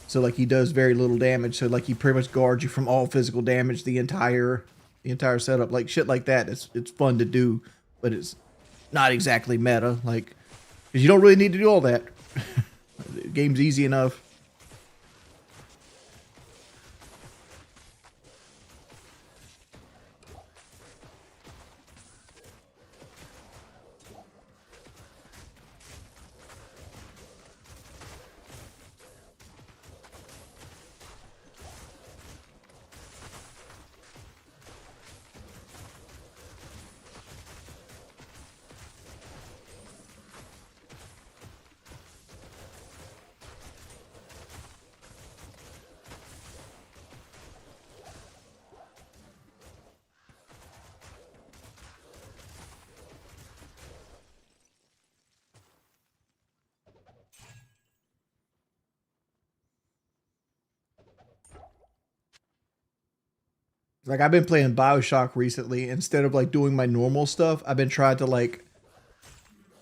So like he does very little damage. So like he pretty much guards you from all physical damage the entire setup. Like shit like that. It's fun to do, but it's not exactly meta. Like because you don't really need to do all that. The game's easy enough. Like I've been playing BioShock recently. Instead of like doing my normal stuff, I've been trying to like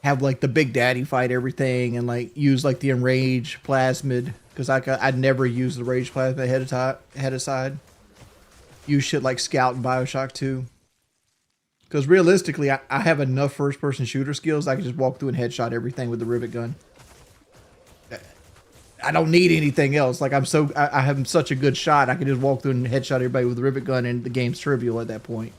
have like the Big Daddy fight everything and like use like the enraged plasmid because I'd never use the rage plasmid head aside. Use shit like Scout and BioShock 2. Because realistically, I have enough first person shooter skills I can just walk through and headshot everything with the rivet gun. I don't need anything else. Like I have such a good shot. I can just walk through and headshot everybody with the rivet gun, and the game's trivial at that point.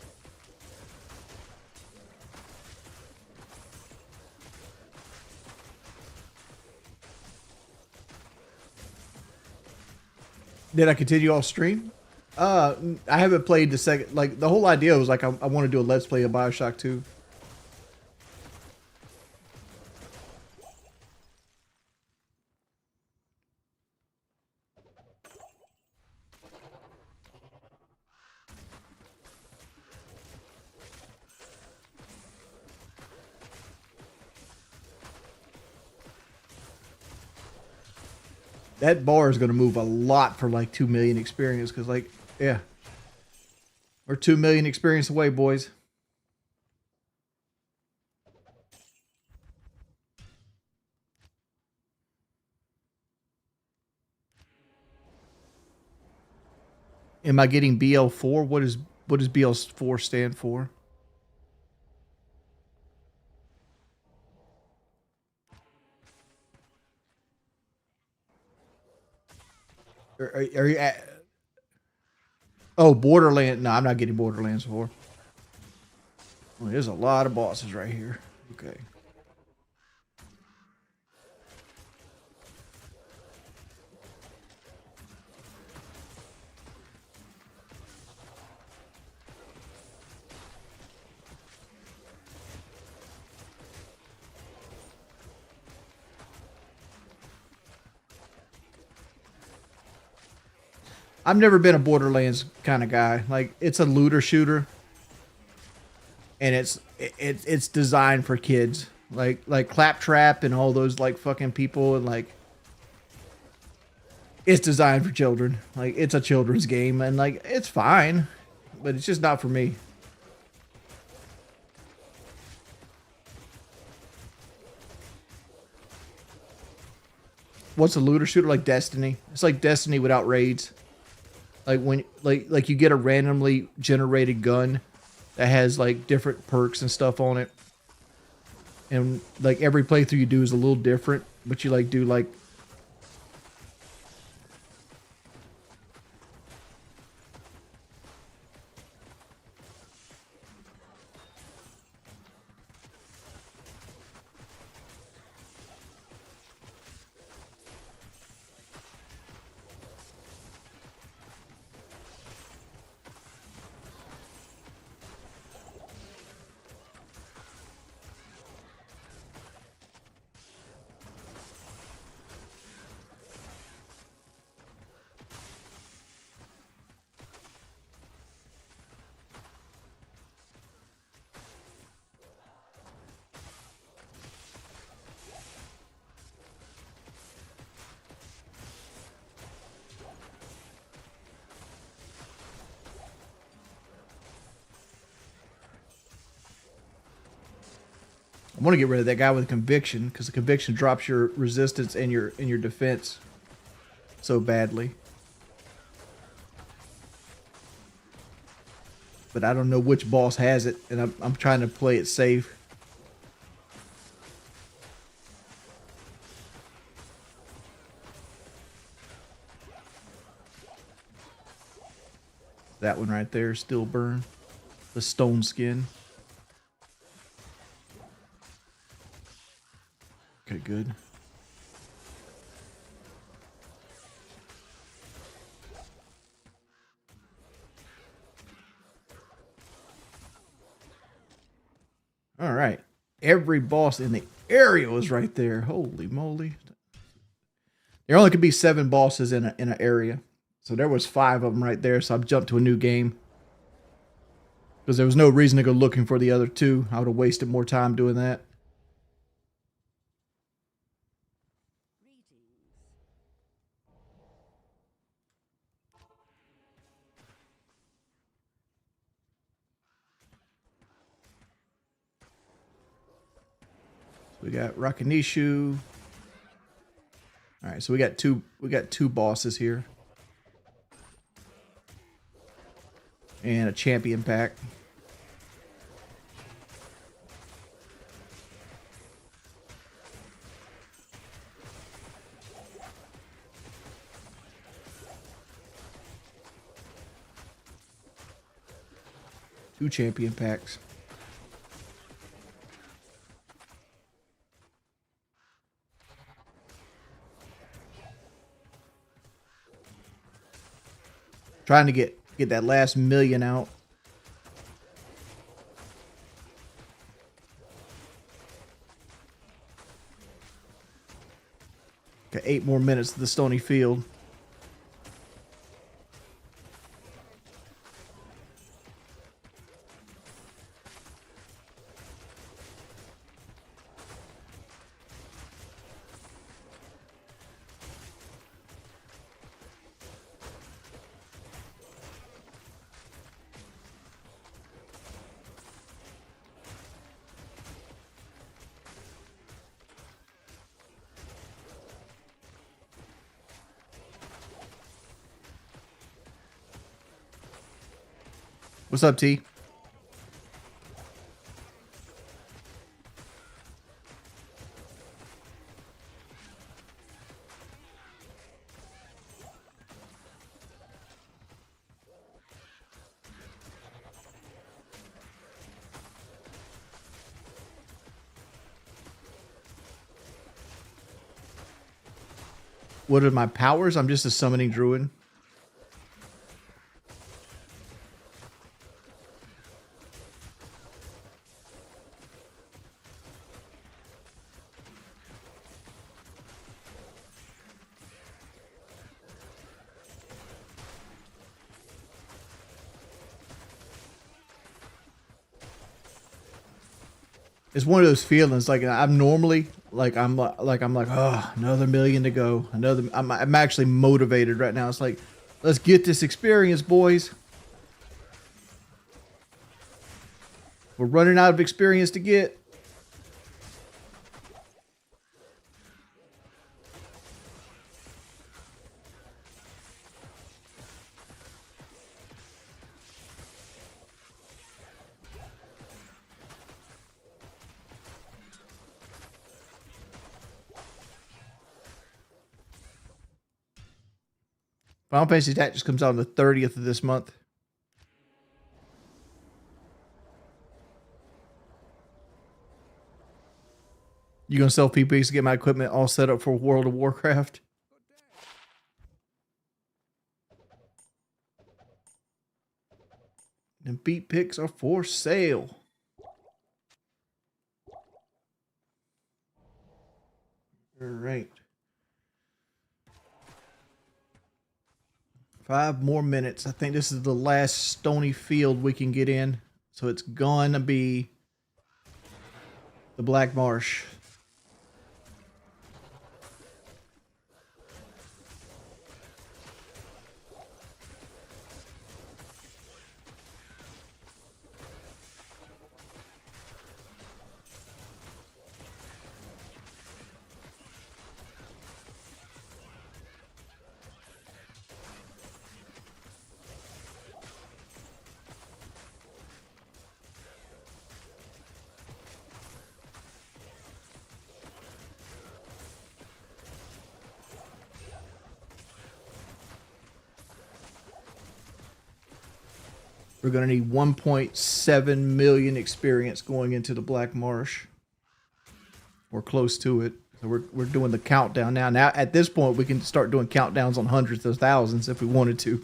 Did I continue off stream? I haven't played the second. Like the whole idea was like I want to do a let's play of BioShock 2. That bar is going to move a lot for like 2 million experience because like yeah, we're 2 million experience away, boys. Am I getting BL4? What does BL4 stand for? Are you at? Oh, Borderland. No, I'm not getting Borderlands 4. Well, there's a lot of bosses right here. Okay. I've never been a Borderlands kind of guy. Like it's a looter shooter, and it's designed for kids. Like Claptrap and all those like fucking people and like it's designed for children. Like it's a children's game and like it's fine, but it's just not for me. What's a looter shooter? Like Destiny. It's like Destiny without raids. Like when like you get a randomly generated gun that has like different perks and stuff on it. And like every playthrough you do is a little different, but you like do like I want to get rid of that guy with conviction because the conviction drops your resistance and your defense so badly. But I don't know which boss has it, and I'm trying to play it safe. That one right there, still burn. The stone skin. Okay, good. All right. Every boss in the area was right there. Holy moly. There only could be 7 bosses in an area. So there was 5 of them right there. So I've jumped to a new game. Because there was no reason to go looking for the other 2. I would have wasted more time doing that. We got Rakanishu. All right, so we got two bosses here. And a champion pack. Two champion packs. Trying to get that last million out. Got 8 more minutes to the stony field. What's up, T? What are my powers? I'm just a summoning druid. It's one of those feelings like I'm normally like I'm like oh, another million to go. I'm actually motivated right now. It's like, let's get this experience, boys. We're running out of experience to get. Final Fantasy Tactics comes out on the 30th of this month. You gonna sell PPs to get my equipment all set up for World of Warcraft? And beat picks are for sale. All right. 5 more minutes. I think this is the last stony field we can get in. So it's gonna be the Black Marsh. We're going to need 1.7 million experience going into the Black Marsh. We're close to it. So we're doing the countdown now. Now, at this point, we can start doing countdowns on hundreds of thousands if we wanted to.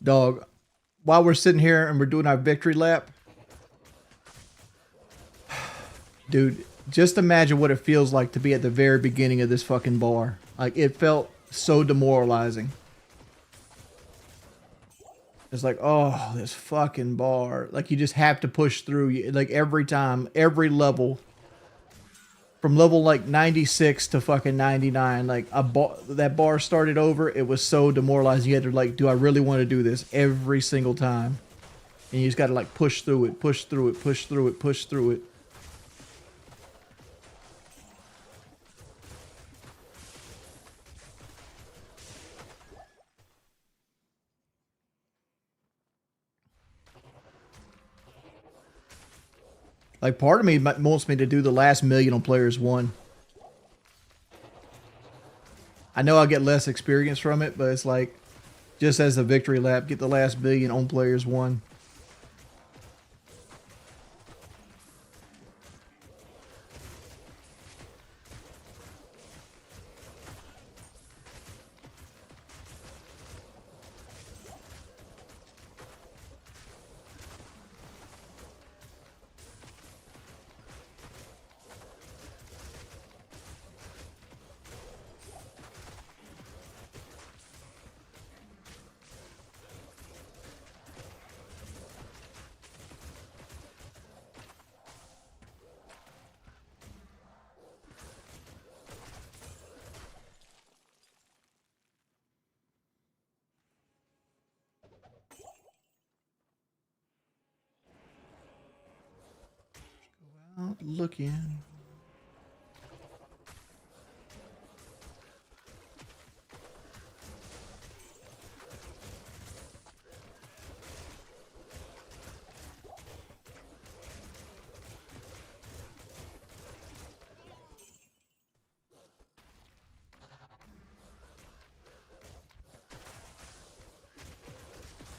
Dog, while we're sitting here and we're doing our victory lap, dude, just imagine what it feels like to be at the very beginning of this fucking bar. Like, it felt so demoralizing. It's like, oh, this fucking bar. Like, you just have to push through. Like, every time, every level, from level like 96 to fucking 99, like that bar started over. It was so demoralizing. You had to like, do I really want to do this every single time? And you just got to like push through it, push through it, push through it, push through it. Like, part of me wants me to do the last million on Players 1. I know I'll get less experience from it, but it's like, just as a victory lap, get the last million on Players 1. Out looking.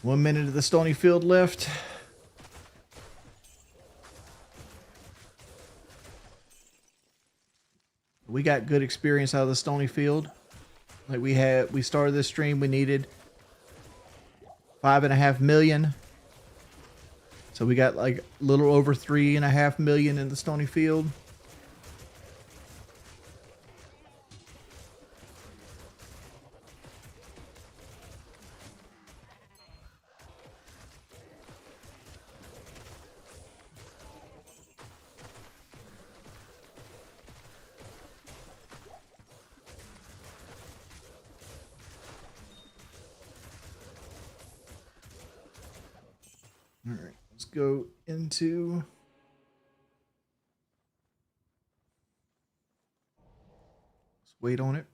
One minute of the stony field left. We got good experience out of the stony field. Like, we started this stream, we needed 5.5 million. So we got like a little over 3.5 million in the stony field. All right, let's go into... Let's wait on it.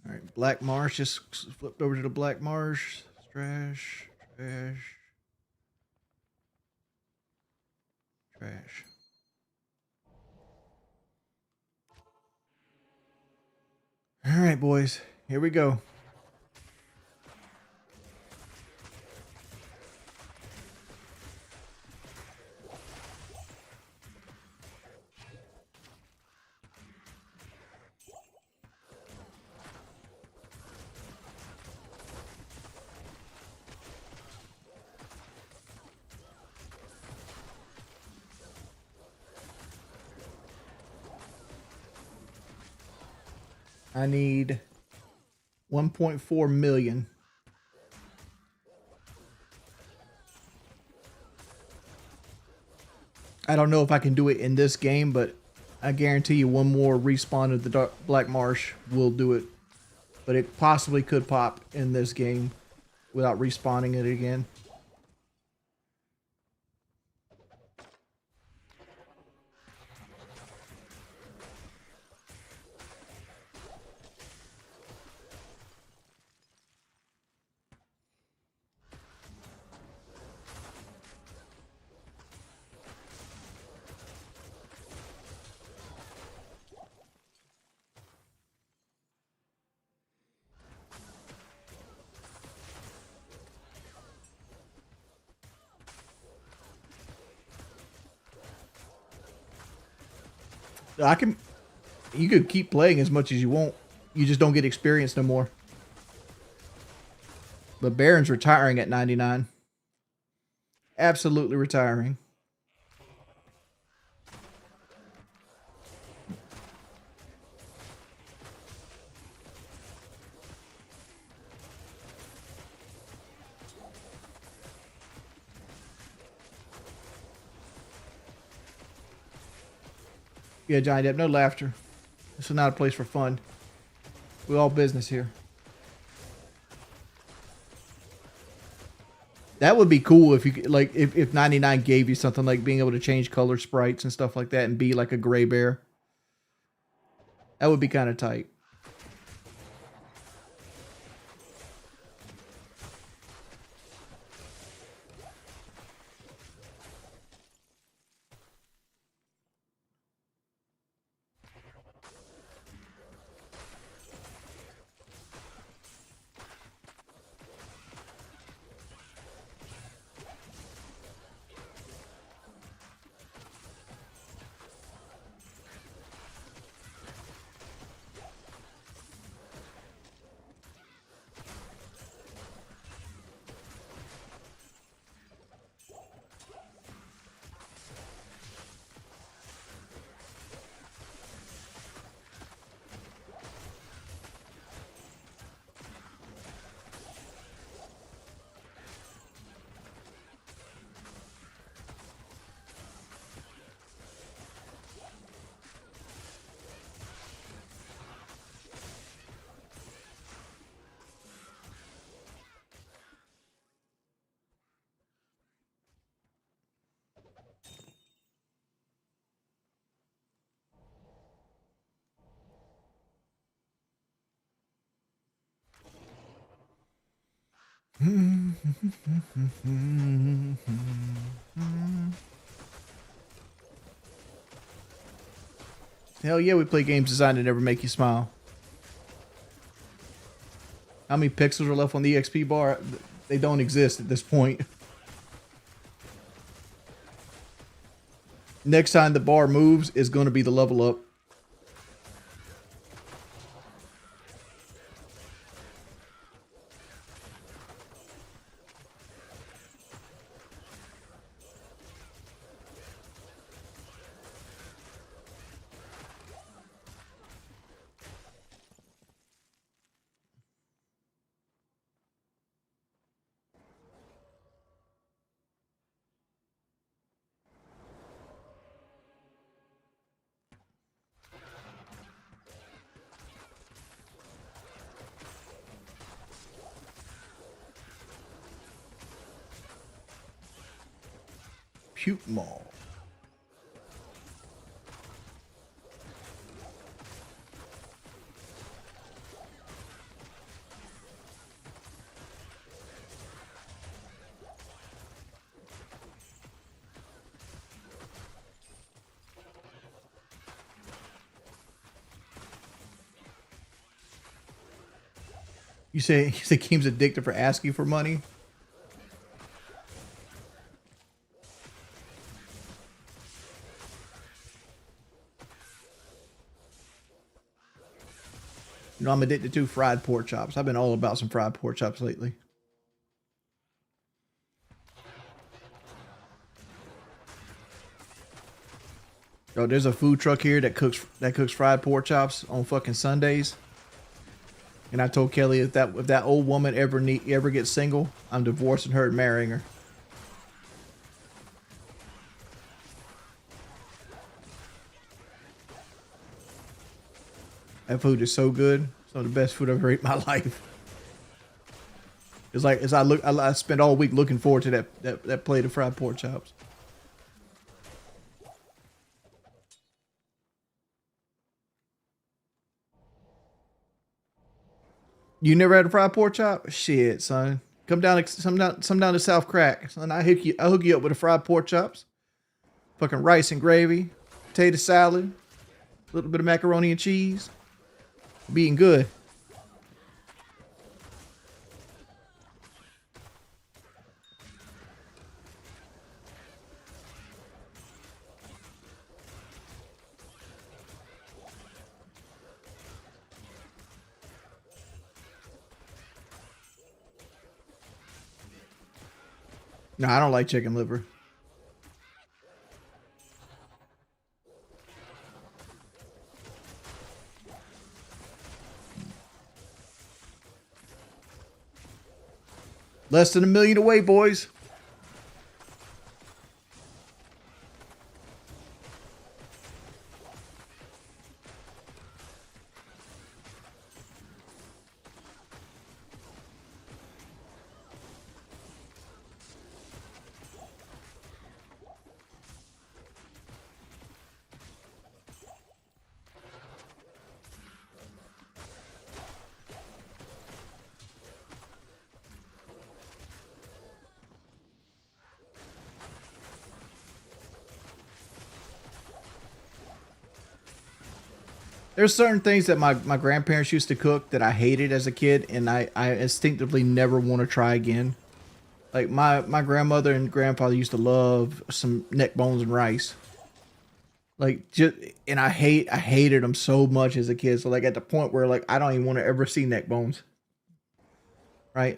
All right, Black Marsh just flipped over to the Black Marsh. Trash, trash, trash. All right, boys, here we go. I need 1.4 million. I don't know if I can do it in this game, but I guarantee you one more respawn of the Black Marsh will do it. But it possibly could pop in this game without respawning it again. You could keep playing as much as you want. You just don't get experience no more. The Baron's retiring at 99. Absolutely retiring. Yeah, Johnny Depp, no laughter. This is not a place for fun. We're all business here. That would be cool if you like if 99 gave you something like being able to change color sprites and stuff like that and be like a gray bear. That would be kind of tight. Hell yeah, we play games designed to never make you smile. How many pixels are left on the EXP bar? They don't exist at this point. Next time the bar moves is going to be the level up. Puke Mall. You say Keem's addicted for asking for money? You know, I'm addicted to fried pork chops. I've been all about some fried pork chops lately. Oh, there's a food truck here that cooks fried pork chops on fucking Sundays. And I told Kelly if that old woman ever gets single, I'm divorcing her and marrying her. That food is so good. Some of the best food I've ever ate in my life. It's like I spent all week looking forward to that plate of fried pork chops. You never had a fried pork chop? Shit, son. Come down to South Crack. Son, I hook you up with a fried pork chops. Fucking rice and gravy, potato salad, a little bit of macaroni and cheese. Being good. No, I don't like chicken liver. Less than 1 million away, boys. There's certain things that my grandparents used to cook that I hated as a kid, and I instinctively never want to try again. Like my grandmother and grandfather used to love some neck bones and rice. Like just, and I hated them so much as a kid. So like at the point where like I don't even want to ever see neck bones. Right,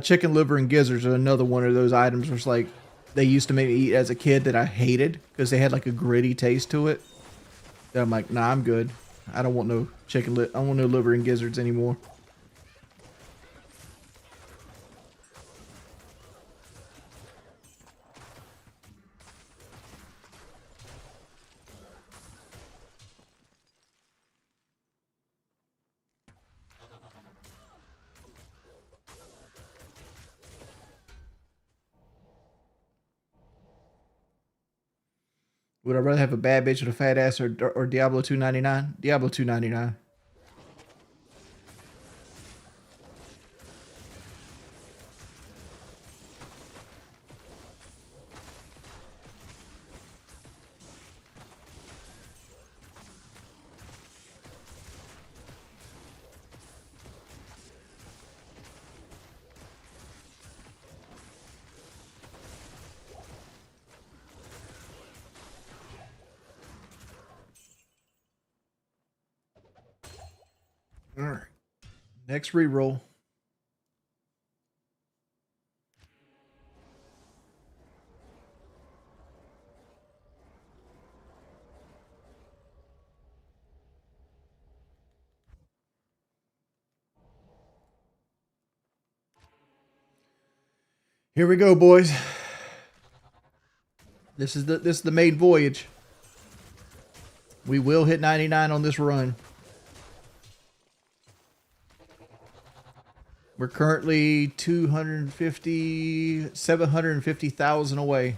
chicken liver and gizzards are another one of those items where it's like they used to make me eat as a kid that I hated because they had like a gritty taste to it. That I'm like, nah, I'm good. I don't want no I don't want no liver and gizzards anymore. Would I rather have a bad bitch with a fat ass or Diablo 299? Diablo 299. All right. Next reroll. Here we go, boys. This is the main voyage. We will hit 99 on this run. We're currently 750,000 away.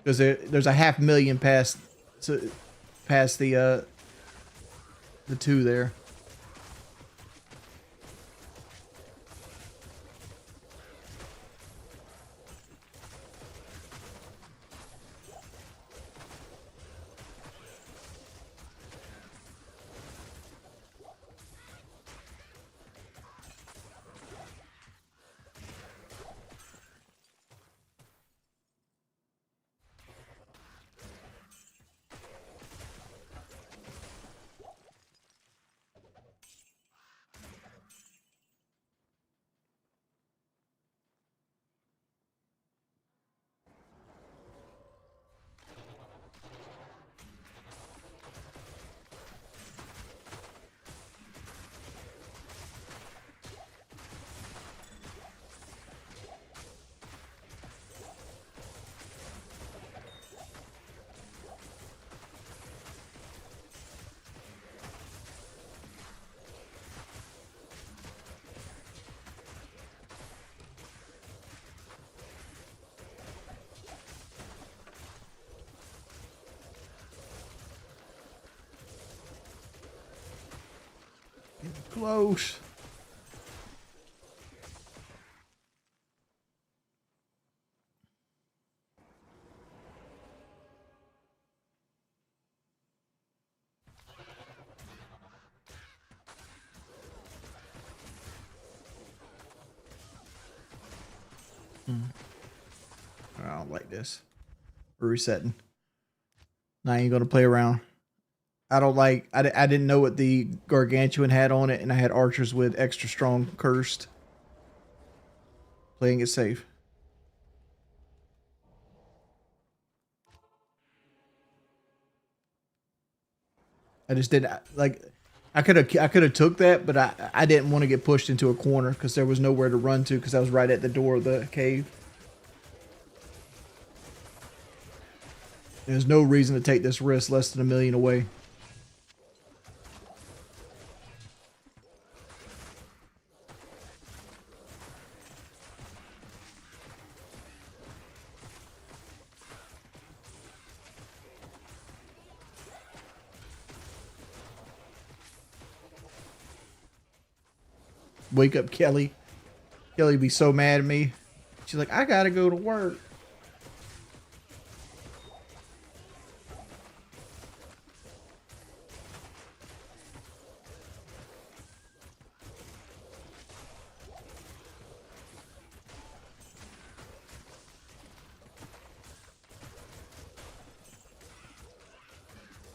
Because there's a 500,000 past the 2 there. Close. I don't like this. We're resetting. Now I ain't gonna play around. I don't like. I didn't know what the gargantuan had on it, and I had archers with extra strong cursed. Playing it safe. I just didn't like. I could have took that, but I didn't want to get pushed into a corner because there was nowhere to run to because I was right at the door of the cave. There's no reason to take this risk less than 1 million away. Wake up, Kelly. Kelly be so mad at me. She's like, I gotta go to work.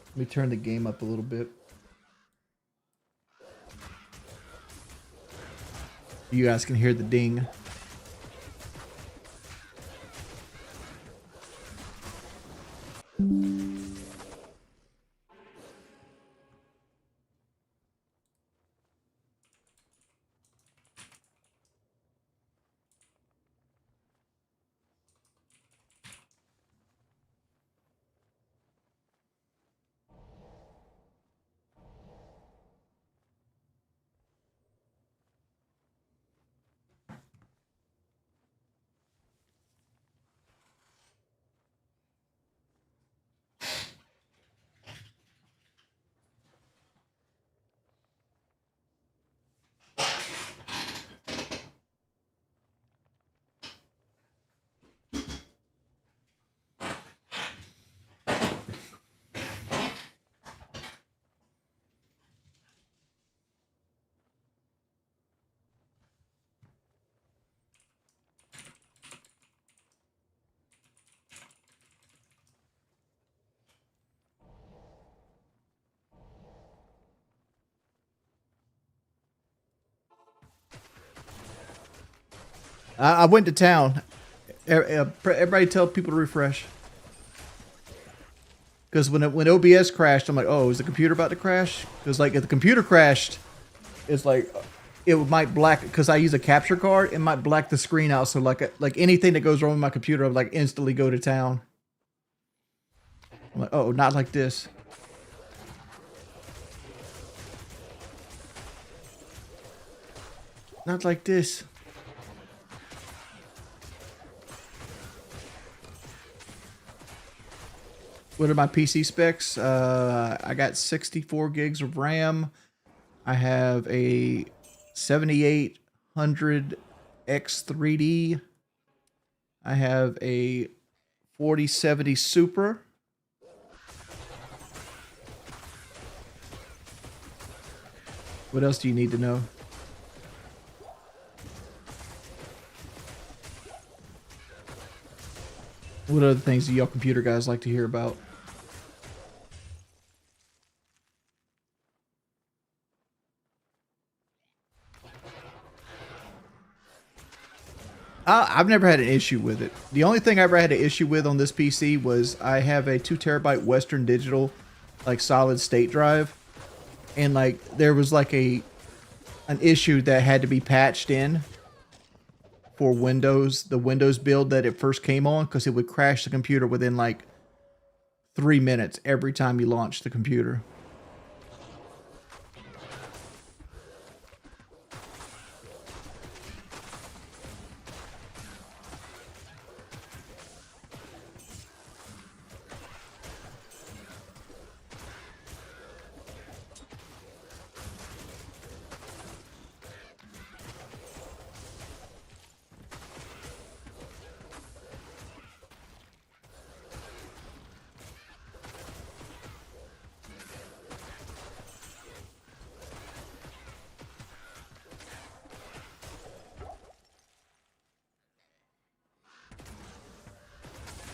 Let me turn the game up a little bit. You guys can hear the ding. I went to town. Everybody tell people to refresh. Because when OBS crashed, I'm like, oh, is the computer about to crash? Because like if the computer crashed, it's like it might black. Because I use a capture card, it might black the screen out. So like anything that goes wrong with my computer, I would like instantly go to town. I'm like, oh, not like this. Not like this. What are my PC specs? I got 64 gigs of RAM. I have a 7800 X3D. I have a 4070 Super. What else do you need to know? What other things do y'all computer guys like to hear about? I've never had an issue with it. The only thing I ever had an issue with on this PC was I have a 2 terabyte Western Digital, like solid state drive, and like there was like an issue that had to be patched in for Windows, the Windows build that it first came on, because it would crash the computer within like 3 minutes every time you launched the computer.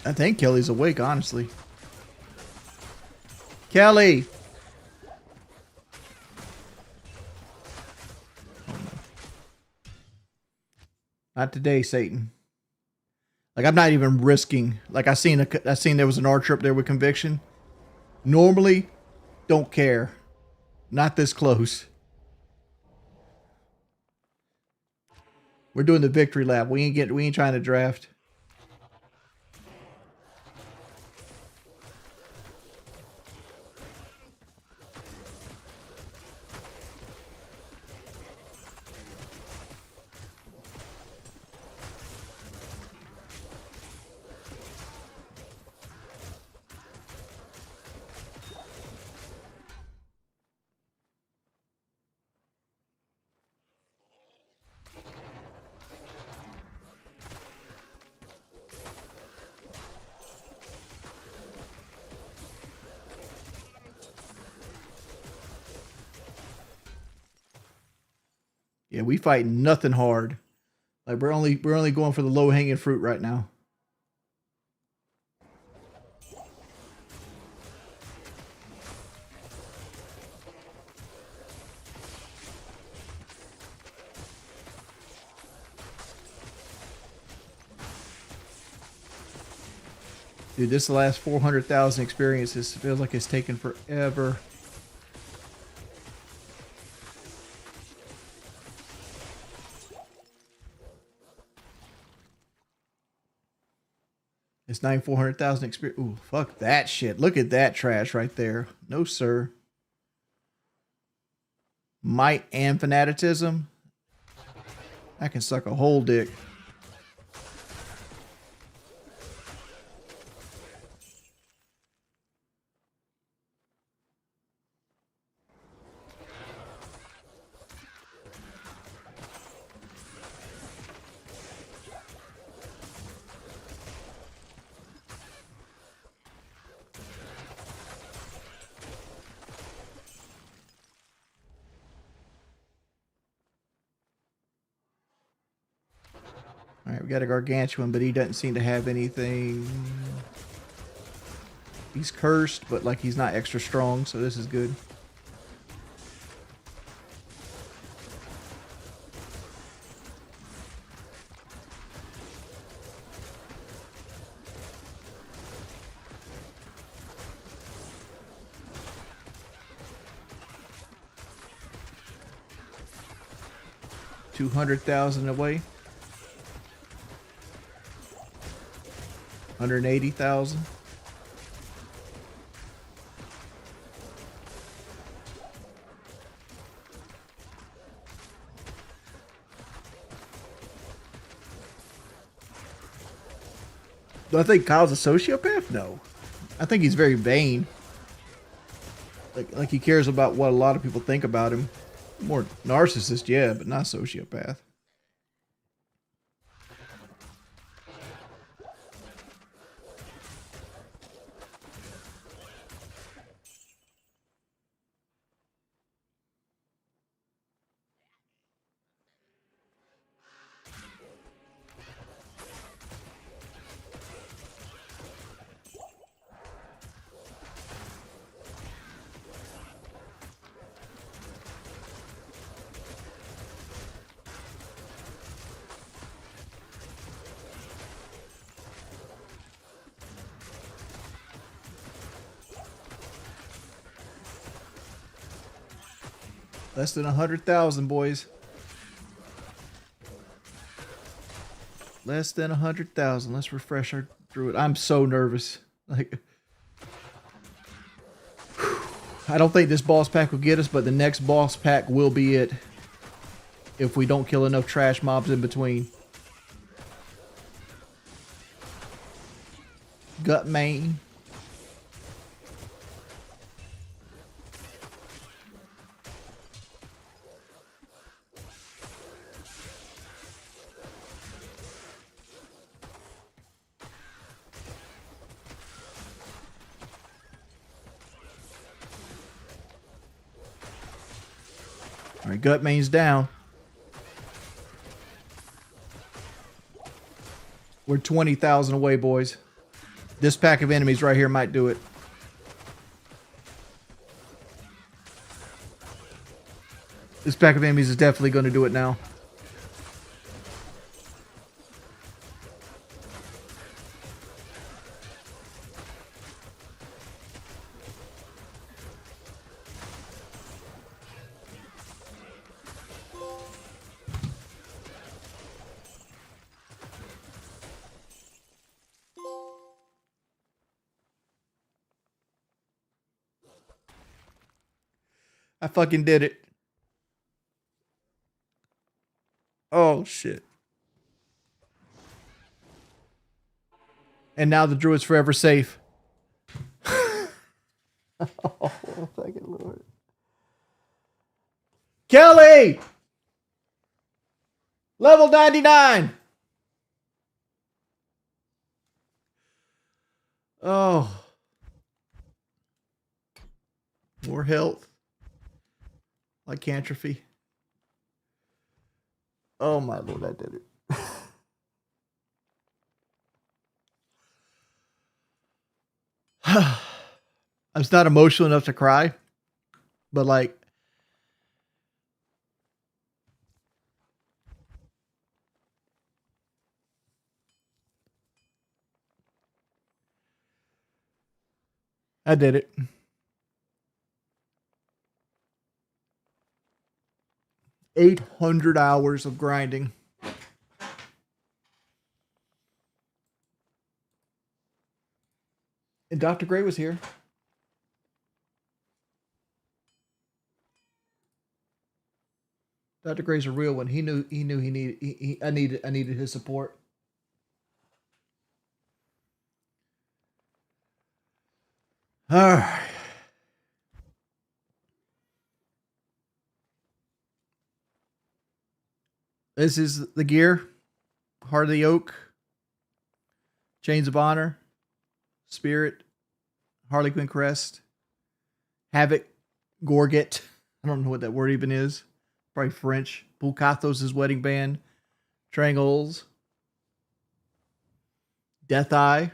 I think Kelly's awake, honestly. Kelly! Not today, Satan. Like, I'm not even risking. Like, I seen there was an archer up there with conviction. Normally, don't care. Not this close. We're doing the victory lap. We ain't trying to draft. Yeah, we fighting nothing hard. Like we're only going for the low hanging fruit right now. Dude, this last 400,000 experiences feels like it's taken forever. It's 400,000 experience. Ooh, fuck that shit. Look at that trash right there. No, sir. Might and fanaticism. I can suck a whole dick. All right, we got a gargantuan, but he doesn't seem to have anything. He's cursed, but like he's not extra strong, so this is good. $200,000 away. 180,000. Do I think Kyle's a sociopath? No. I think he's very vain. Like he cares about what a lot of people think about him. More narcissist, yeah, but not sociopath. Less than 100,000, boys. Less than 100,000. Let's refresh our druid. I'm so nervous. Like, I don't think this boss pack will get us, but the next boss pack will be it. If we don't kill enough trash mobs in between. Gut main. All right, gut main's down. We're 20,000 away, boys. This pack of enemies right here might do it. This pack of enemies is definitely going to do it now. I fucking did it. Oh, shit. And now the Druid's forever safe. Oh, thank you, Lord. Kelly! Level 99! Oh. More health. Lycanthropy. Oh, my Lord, I did it. I'm not emotional enough to cry, but like, I did it. $800 of grinding. And Dr. Gray was here. Dr. Gray's a real one. He knew he needed I needed his support. All right. This is the gear. Heart of the Oak. Chains of Honor. Spirit. Harley Quinn Crest. Havoc. Gorget. I don't know what that word even is. Probably French. Pulcathos' wedding band. Triangles. Death Eye.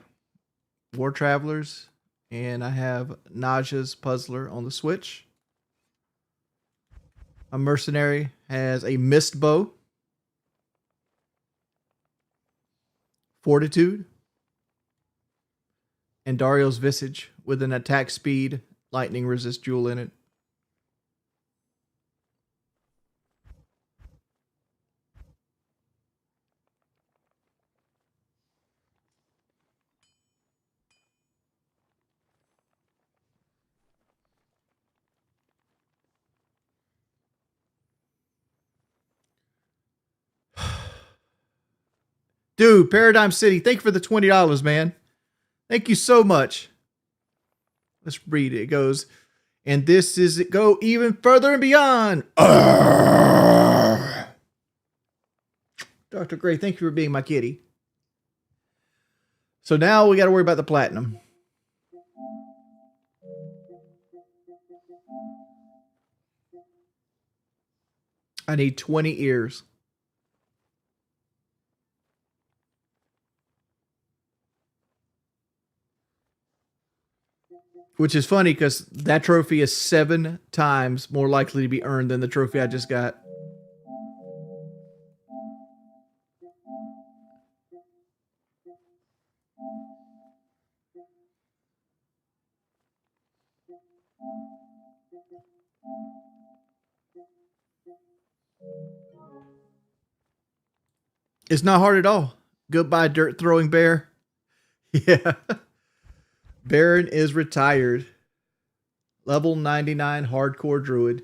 War Travelers. And I have Naja's Puzzler on the Switch. A mercenary has a mist bow. Fortitude. And Dario's Visage with an attack speed, lightning resist jewel in it. Dude, Paradigm City, thank you for the $20, man. Thank you so much. Let's read it. It goes, and this is it go even further and beyond. Arrgh. Dr. Gray, thank you for being my kitty. So now we got to worry about the platinum. I need 20 ears. Which is funny because that trophy is 7 times more likely to be earned than the trophy I just got. It's not hard at all. Goodbye, dirt throwing bear. Yeah. Baron is retired. Level 99 hardcore druid.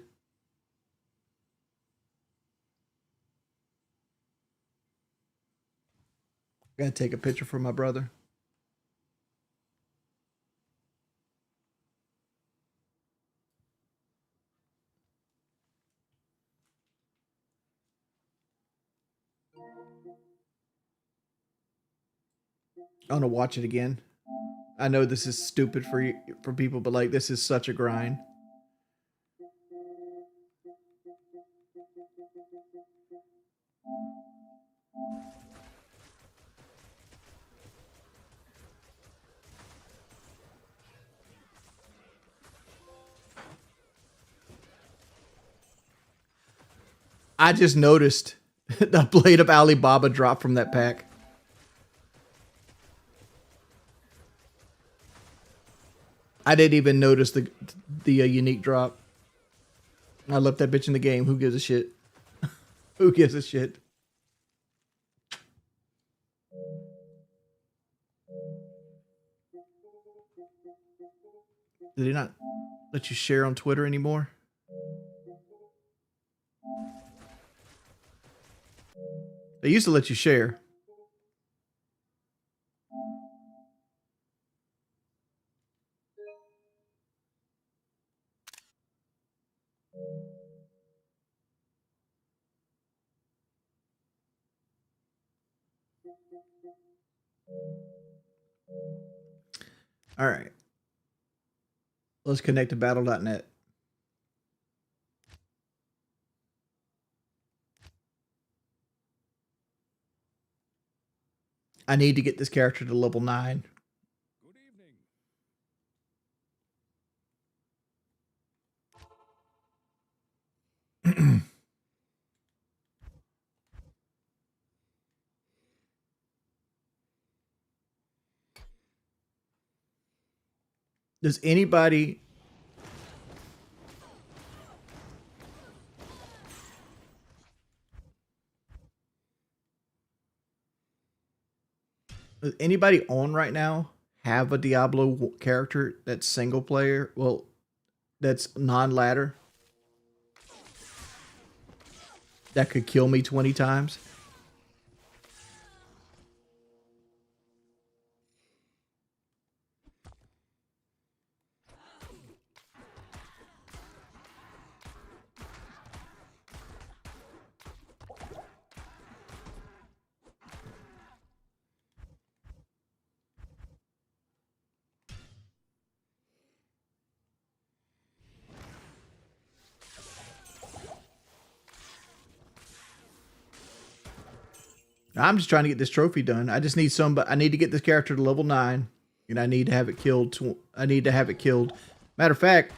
Gotta take a picture for my brother. I want to watch it again. I know this is stupid for people, but like this is such a grind. I just noticed the blade of Alibaba drop from that pack. I didn't even notice the unique drop. I left that bitch in the game. Who gives a shit? Who gives a shit? Did he not let you share on Twitter anymore? They used to let you share. All right. Let's connect to battle.net. I need to get this character to level 9. Good evening. Does anybody on right now have a Diablo character that's single player? Well, that's non-ladder that could kill me 20 times? I'm just trying to get this trophy done. I just need I need to get this character to level 9, and I need to have it killed. I need to have it killed. Matter of fact,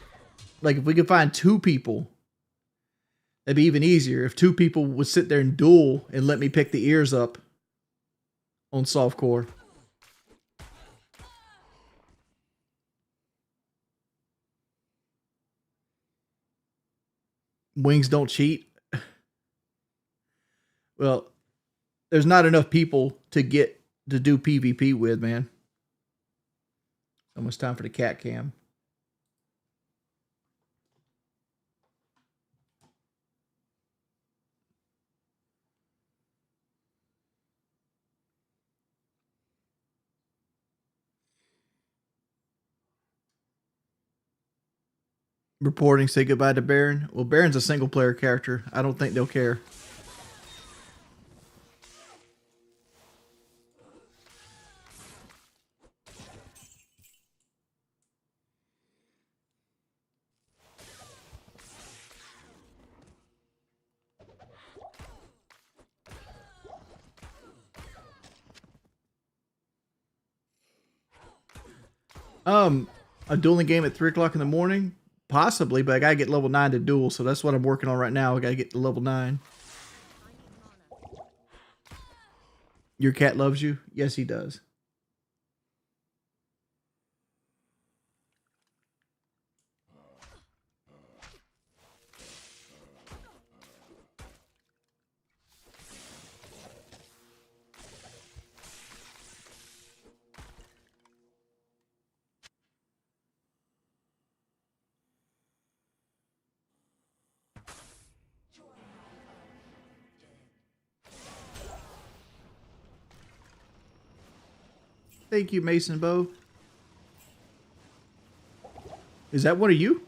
like if we could find 2 people, that'd be even easier. If 2 people would sit there and duel and let me pick the ears up on softcore. Wings don't cheat. Well, there's not enough people to do PvP with, man. Almost time for the cat cam. Reporting, say goodbye to Baron. Well, Baron's a single player character. I don't think they'll care. A dueling game at 3 o'clock in the morning? Possibly, but I gotta get level 9 to duel, so that's what I'm working on right now. I gotta get to level 9. Your cat loves you? Yes, he does. Thank you, Mason Bow. Is that one of you?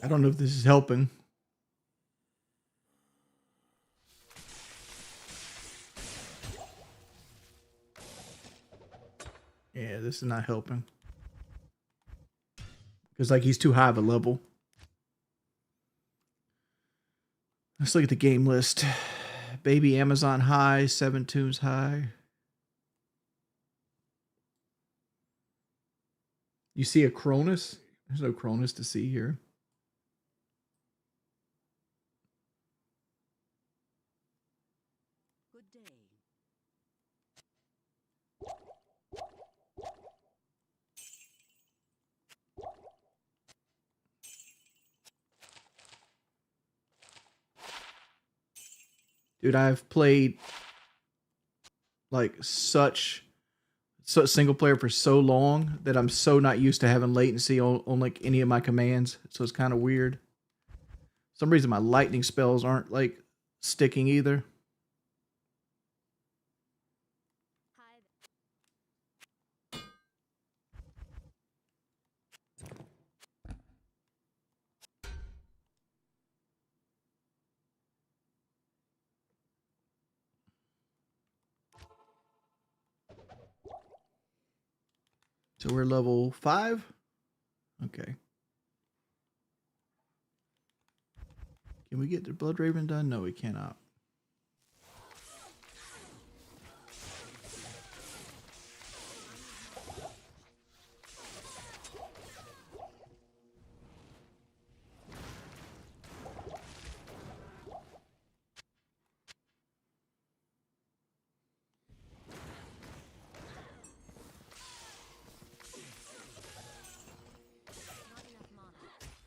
I don't know if this is helping. Yeah, this is not helping. Because, like, he's too high of a level. Let's look at the game list. Baby Amazon high, 7 tunes high. You see a Cronus? There's no Cronus to see here. Good day. Dude, I've played like such single player for so long that I'm so not used to having latency on like any of my commands. So it's kind of weird. For some reason my lightning spells aren't like sticking either. So we're level 5. Okay. Can we get the Blood Raven done? No, we cannot.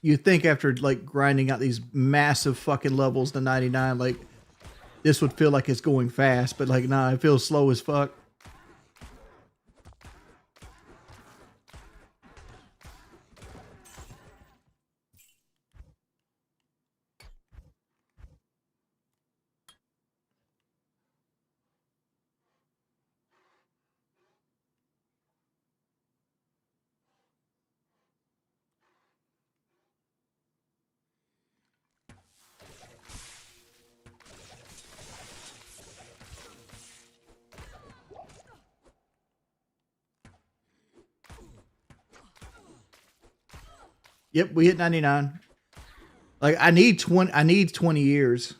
You think after like grinding out these massive fucking levels to 99, like this would feel like it's going fast, but like nah, it feels slow as fuck. Yep, we hit 99. Like I need 20 years.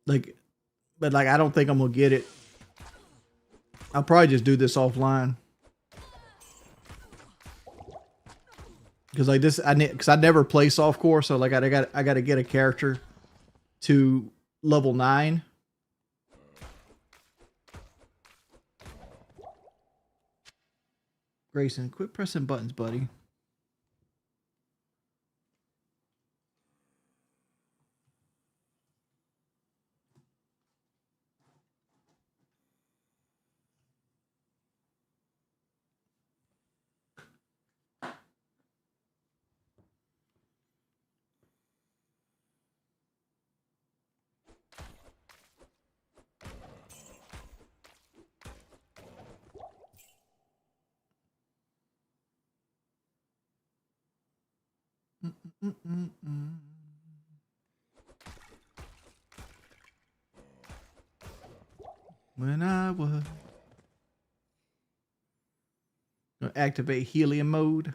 Like but like I don't think I'm going to get it. I'll probably just do this offline. Cuz like this cuz I never play softcore, so like I got to get a character to level 9. Grayson, quit pressing buttons, buddy. When I was gonna activate helium mode.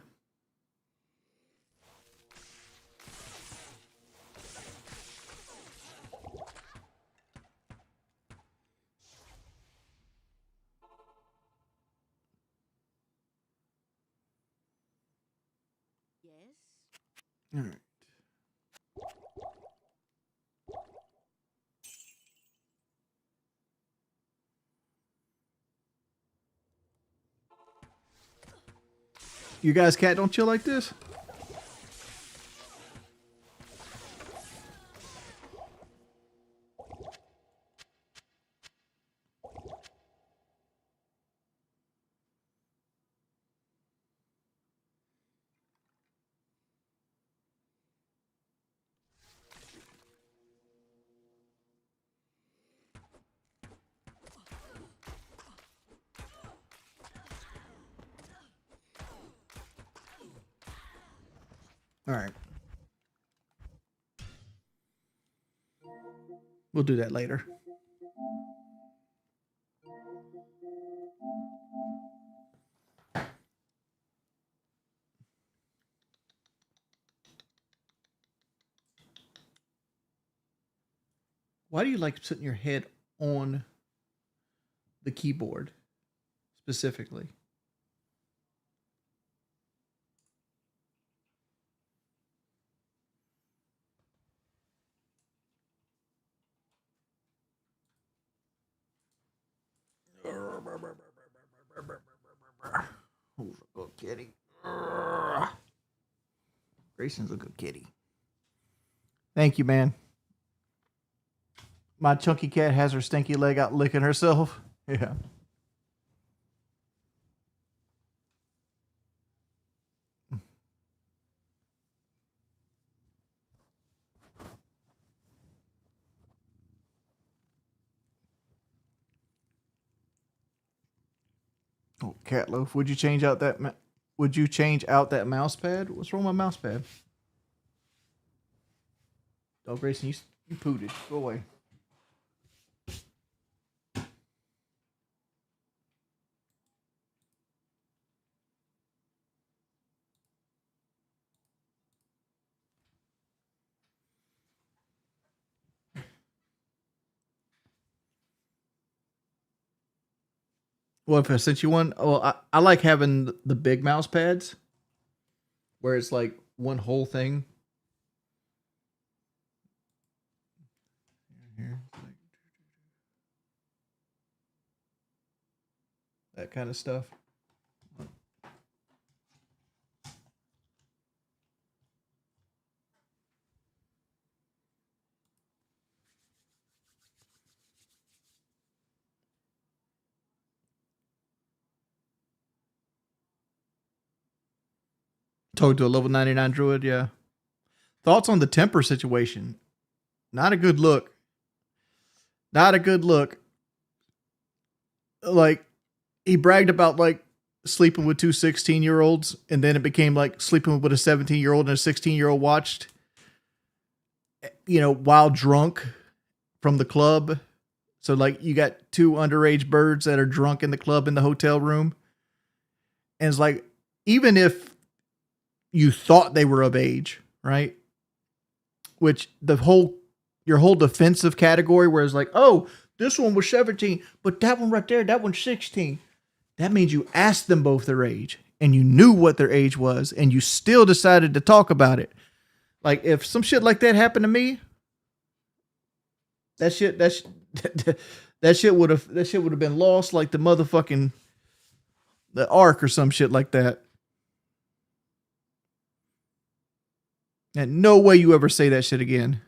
Yes. All right. You guys cat don't chill like this? All right. We'll do that later. Why do you like putting your head on the keyboard specifically? Who's a good kitty? Grayson's a good kitty. Thank you, man. My chunky cat has her stinky leg out licking herself. Yeah. Oh, cat loaf. Would you change out that? Would you change out that mouse pad? What's wrong with my mouse pad? Oh, Grayson, you pooted. Go away. Well, if I sent you one, well, I like having the big mouse pads where it's like one whole thing. Here, that kind of stuff. Told to a level 99 druid, yeah. Thoughts on the temper situation? Not a good look. Not a good look. Like, he bragged about, like, sleeping with two 16-year-olds, and then it became, like, sleeping with a 17-year-old and a 16-year-old watched, you know, while drunk from the club. So, like, you got two underage birds that are drunk in the club in the hotel room. And it's like, even if you thought they were of age, right? Which your whole defensive category where it's like, oh, this one was 17, but that one right there, that one's 16. That means you asked them both their age and you knew what their age was and you still decided to talk about it. Like if some shit like that happened to me, that shit would have been lost like the motherfucking the Ark or some shit like that. And no way you ever say that shit again.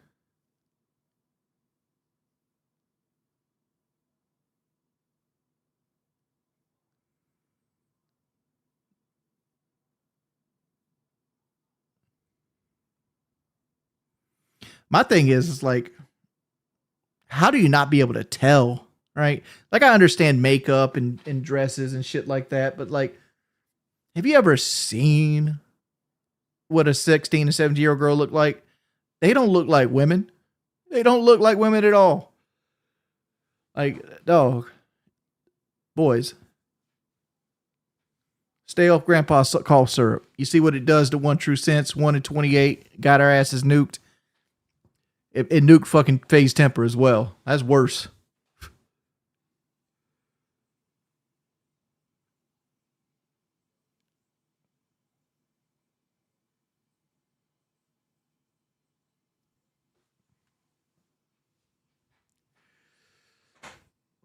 My thing is like, how do you not be able to tell, right? Like I understand makeup and dresses and shit like that, but like, have you ever seen what a 16 to 17-year-old girl look like? They don't look like women. They don't look like women at all. Like, dog, boys, stay off grandpa's cough syrup. You see what it does to One True Sense, 1 in 28, got our asses nuked. It nuked fucking phase temper as well. That's worse.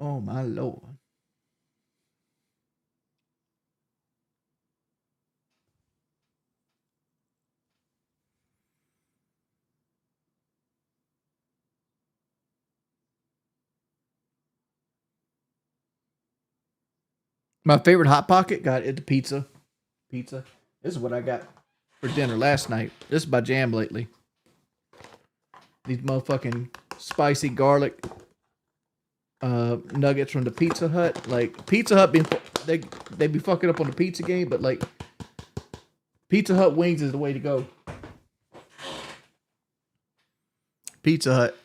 Oh my lord. My favorite hot pocket got it the pizza. Pizza. This is what I got for dinner last night. This is my jam lately. These motherfucking spicy garlic nuggets from the Pizza Hut. Like Pizza Hut they be fucking up on the pizza game, but like Pizza Hut wings is the way to go. Pizza Hut.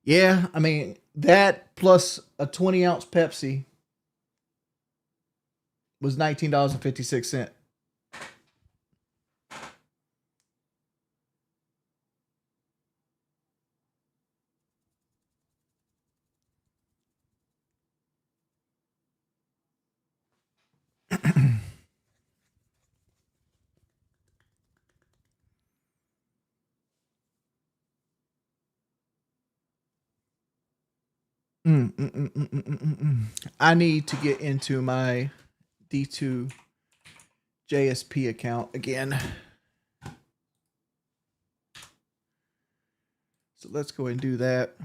Yeah, I mean that plus a 20-ounce Pepsi was $19.56. I need to get into my D2 JSP account again. So let's go ahead and do that.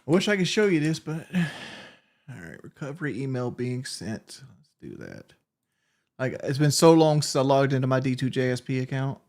I wish I could show you this, but all right, recovery email being sent. Let's do that. Like, it's been so long since I logged into my D2 JSP account.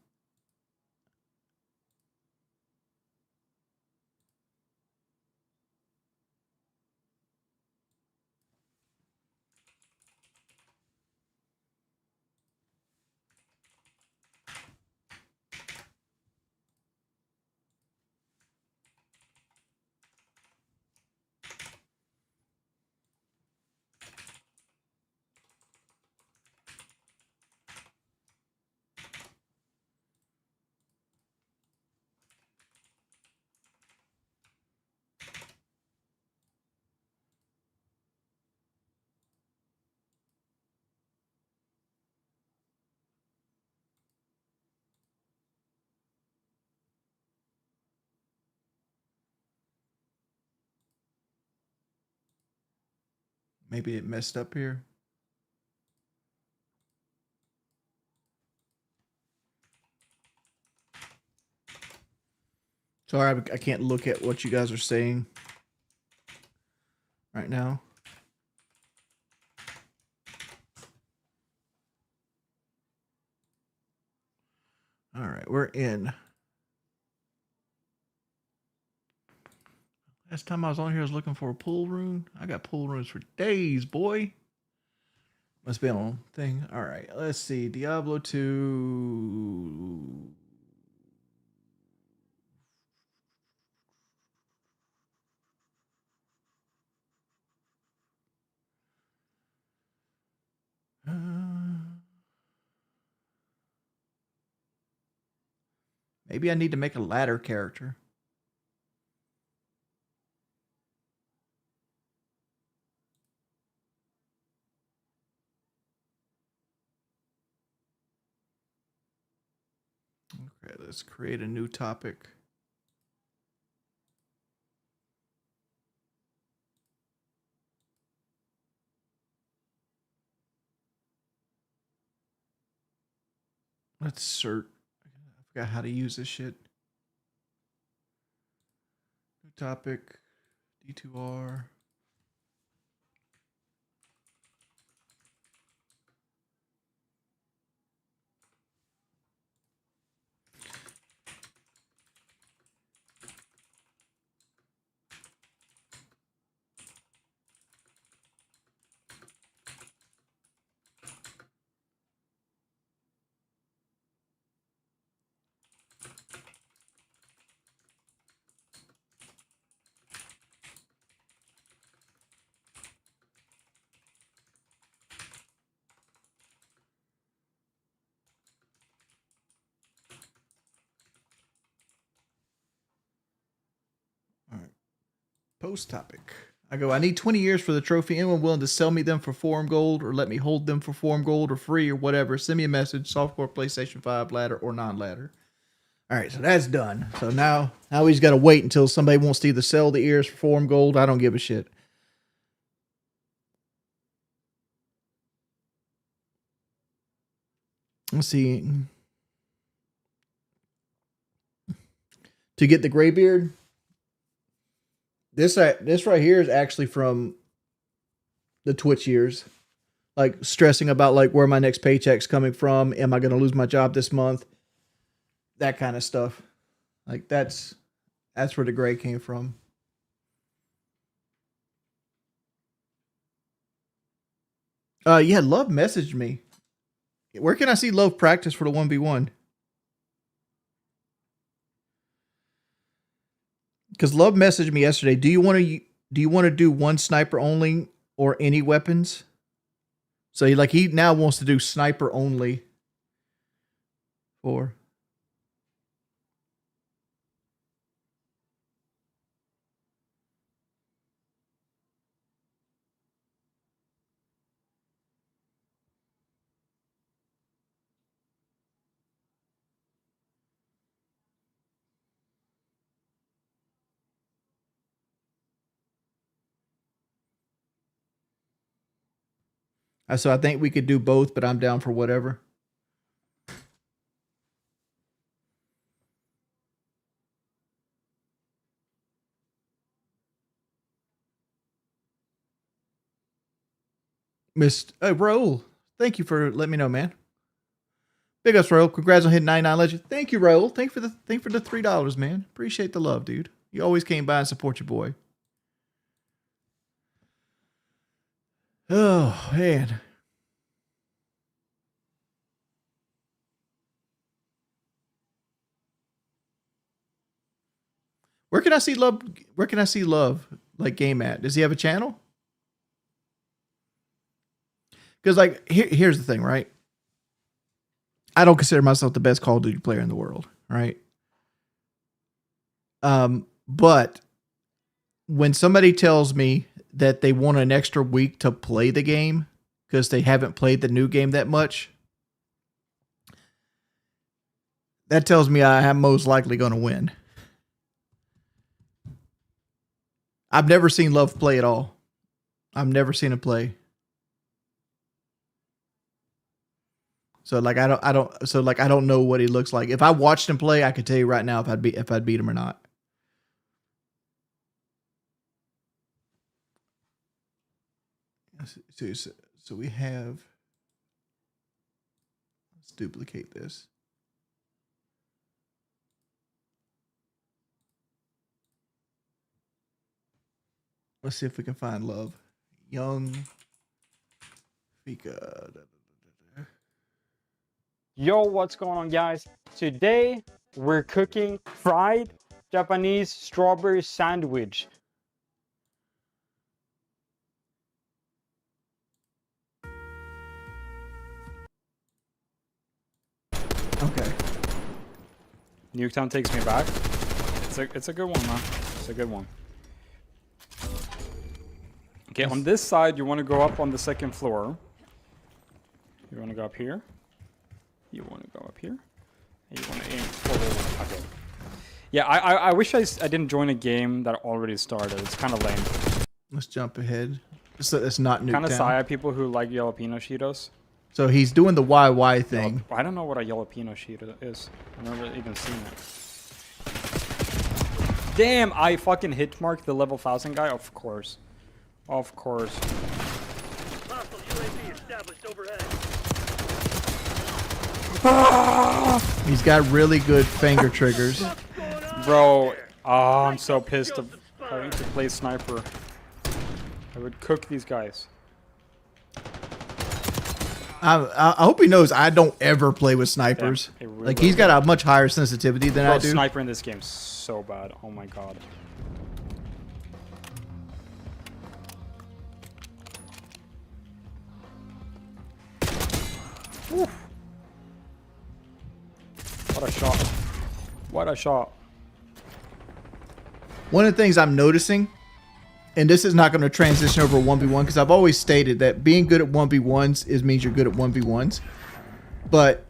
Maybe it messed up here. Sorry, I can't look at what you guys are saying right now. All right, we're in. Last time I was on here, I was looking for a pool room. I got pool rooms for days, boy. Must be on thing. All right, let's see. Diablo 2. Maybe I need to make a ladder character. Okay, let's create a new topic. Let's search. I forgot how to use this shit. New topic. D2R. All right. Post topic. I need 20 years for the trophy. Anyone willing to sell me them for forum gold or let me hold them for forum gold or free or whatever? Send me a message. Softcore, PlayStation 5, ladder or non-ladder. All right, so that's done. So now he's got to wait until somebody wants to either sell the ears for forum gold. I don't give a shit. Let's see. To get the graybeard, this right here is actually from the Twitch years. Like stressing about like where my next paycheck's coming from. Am I going to lose my job this month? That kind of stuff. Like that's where the gray came from. Yeah, Love messaged me. Where can I see Love practice for the 1v1? Because Love messaged me yesterday. Do you want to do one sniper only or any weapons? So he now wants to do sniper only. For so I think we could do both, but I'm down for whatever. Raul, thank you for letting me know, man. Big ups, Raul. Congrats on hitting 99 legend. Thank you, Raul. Thank you for the $3, man. Appreciate the love, dude. You always came by and support your boy. Oh man. Where can I see love? Where can I see love like game at? Does he have a channel? Because like here's the thing, right? I don't consider myself the best Call of Duty player in the world, right? But when somebody tells me that they want an extra week to play the game because they haven't played the new game that much, that tells me I am most likely going to win. I've never seen Love play at all. I've never seen him play. So like I don't know what he looks like. If I watched him play, I could tell you right now if I'd beat him or not. So we have, let's duplicate this. Let's see if we can find love. Young Fika. Yo, what's going on, guys? Today we're cooking fried Japanese strawberry sandwich. Okay. Nuketown takes me back. It's a good one, man. It's a good one. Okay, on this side, you want to go up on the second floor. You want to go up here. You want to go up here. And you want to aim for. Okay. Yeah, I wish I didn't join a game that already started. It's kind of lame. Let's jump ahead. It's not Nuketown. Kind of sigh at people who like jalapeno Cheetos. So he's doing the YY thing. I don't know what a jalapeno Cheeto is. I've never even seen it. Damn, I fucking hit marked the level 1000 guy. Of course. Of course. He's got really good finger triggers. Bro, I'm so pissed of having to play sniper. I would cook these guys. I hope he knows I don't ever play with snipers. Yeah, really like he's got a much higher sensitivity than I do. Sniper in this game so bad. Oh my god. Oof. What a shot. What a shot. One of the things I'm noticing, and this is not going to transition over 1v1 because I've always stated that being good at 1v1s means you're good at 1v1s. But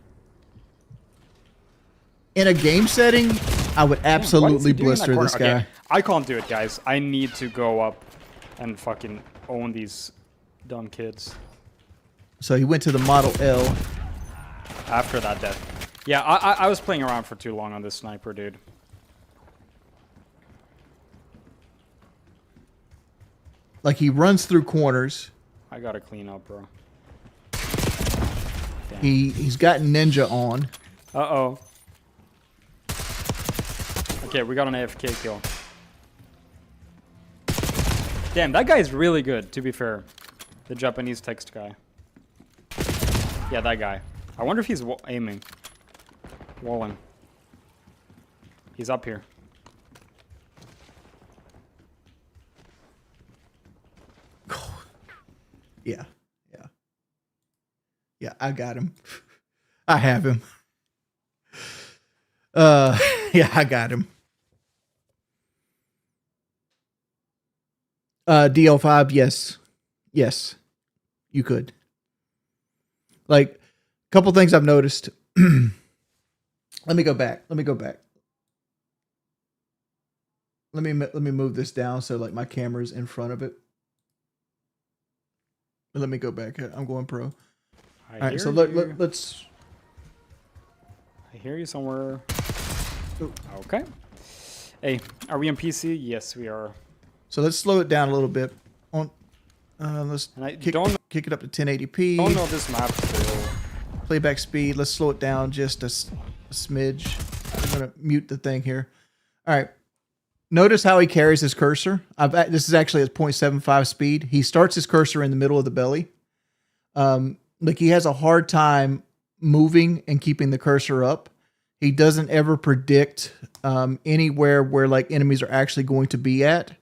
in a game setting, I would absolutely blister this guy. Okay. I can't do it, guys. I need to go up and fucking own these dumb kids. So he went to the Model L. After that death. Yeah, I was playing around for too long on this sniper, dude. Like he runs through corners. I gotta clean up, bro. Damn. He's got ninja on. Uh-oh. Okay, we got an AFK kill. Damn, that guy is really good, to be fair. The Japanese text guy. Yeah, that guy. I wonder if he's aiming. Walling. He's up here. Yeah, yeah. Yeah, I got him. I have him. Yeah, I got him. DL5, yes. Yes, you could. Like, a couple things I've noticed. Let me go back. Let me move this down so like my camera's in front of it. Let me go back. I'm going pro. All right, so let's. I hear you somewhere. Ooh. Okay. Hey, are we on PC? Yes, we are. So let's slow it down a little bit. Let's kick it up to 1080p. I don't know this map still. Playback speed. Let's slow it down just a smidge. I'm gonna mute the thing here. All right. Notice how he carries his cursor. This is actually at 0.75 speed. He starts his cursor in the middle of the belly. Like he has a hard time moving and keeping the cursor up. He doesn't ever predict anywhere where like enemies are actually going to be at.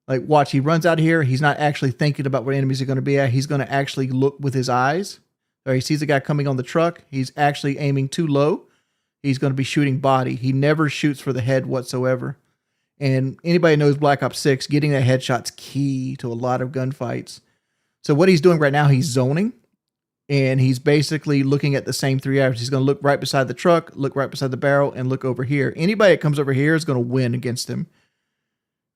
Like watch, he runs out here. He's not actually thinking about where enemies are going to be at. He's going to actually look with his eyes. Or he sees a guy coming on the truck. He's actually aiming too low. He's going to be shooting body. He never shoots for the head whatsoever. And anybody knows Black Ops 6, getting that headshot's key to a lot of gunfights. So what he's doing right now, he's zoning. And he's basically looking at the same 3 areas. He's going to look right beside the truck, look right beside the barrel, and look over here. Anybody that comes over here is going to win against him.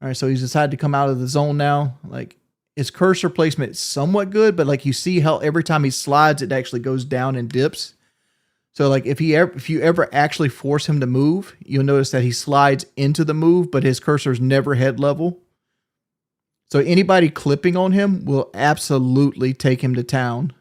All right, so he's decided to come out of the zone now. Like, his cursor placement is somewhat good, but like you see how every time he slides, it actually goes down and dips. So like if you ever actually force him to move, you'll notice that he slides into the move, but his cursor is never head level. So anybody clipping on him will absolutely take him to town.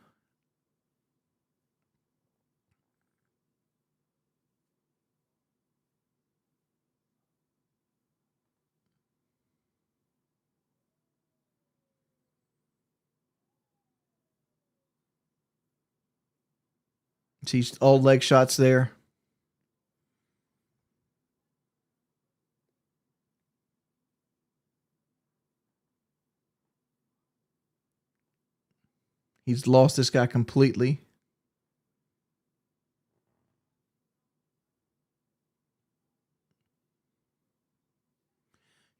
See all leg shots there. He's lost this guy completely.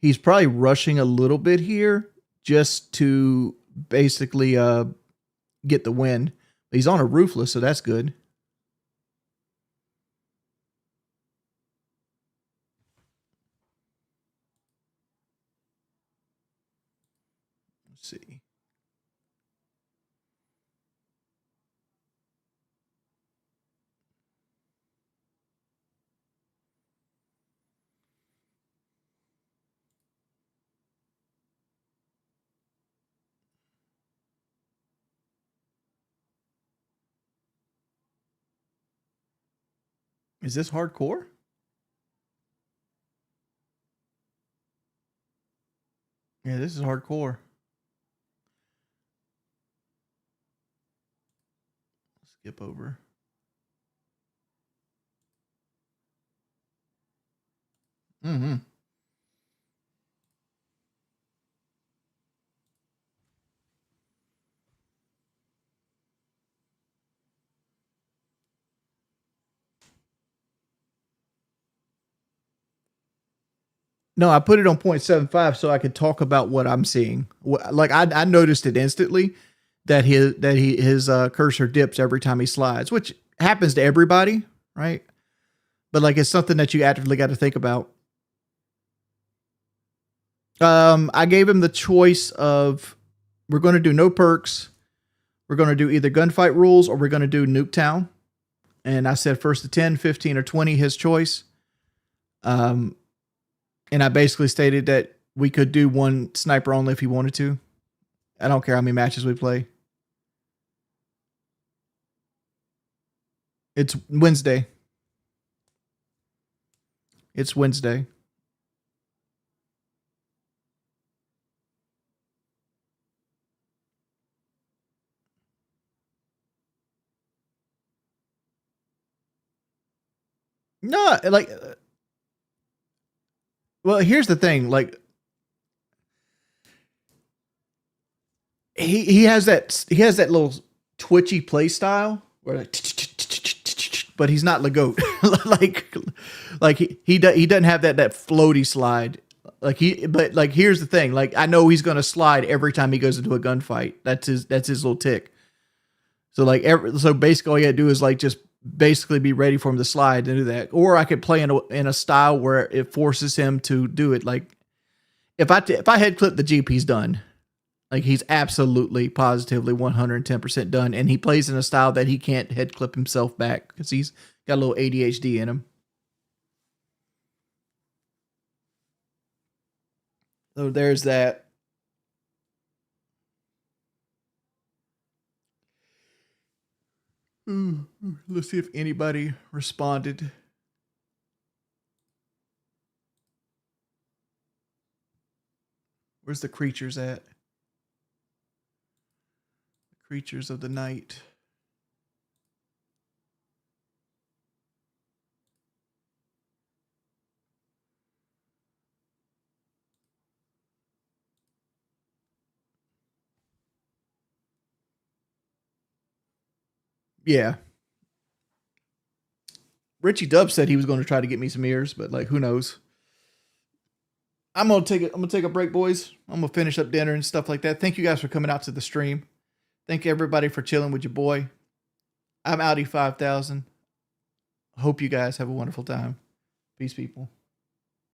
He's probably rushing a little bit here just to basically get the win. He's on a roofless, so that's good. Let's see. Is this hardcore? Yeah, this is hardcore. Skip over. Mm-hmm. No, I put it on 0.75 so I could talk about what I'm seeing. Like I noticed it instantly that his cursor dips every time he slides, which happens to everybody, right? But like it's something that you actively got to think about. I gave him the choice of we're going to do no perks, we're going to do either gunfight rules, or we're going to do Nuketown. And I said first to 10, 15, or 20, his choice. And I basically stated that we could do one sniper only if he wanted to. I don't care how many matches we play. It's Wednesday. It's Wednesday. No, like, well, here's the thing. Like, he has that little twitchy play style, where like, but he's not Legoat. like he doesn't have that floaty slide. But here's the thing. Like, I know he's gonna slide every time he goes into a gunfight. That's his little tick. So so basically all you gotta do is like just basically be ready for him to slide and do that. Or I could play in a style where it forces him to do it. Like if I head clip the Jeep, he's done. Like he's absolutely positively 110% done. And he plays in a style that he can't head clip himself back because he's got a little ADHD in him. So there's that. Let's see if anybody responded. Where's the creatures at? The creatures of the night. Yeah. Richie Dub said he was going to try to get me some ears, but like, who knows? I'm gonna take a break, boys. I'm gonna finish up dinner and stuff like that. Thank you guys for coming out to the stream. Thank you everybody for chilling with your boy. I'm Audi 5000. Hope you guys have a wonderful time. Peace, people.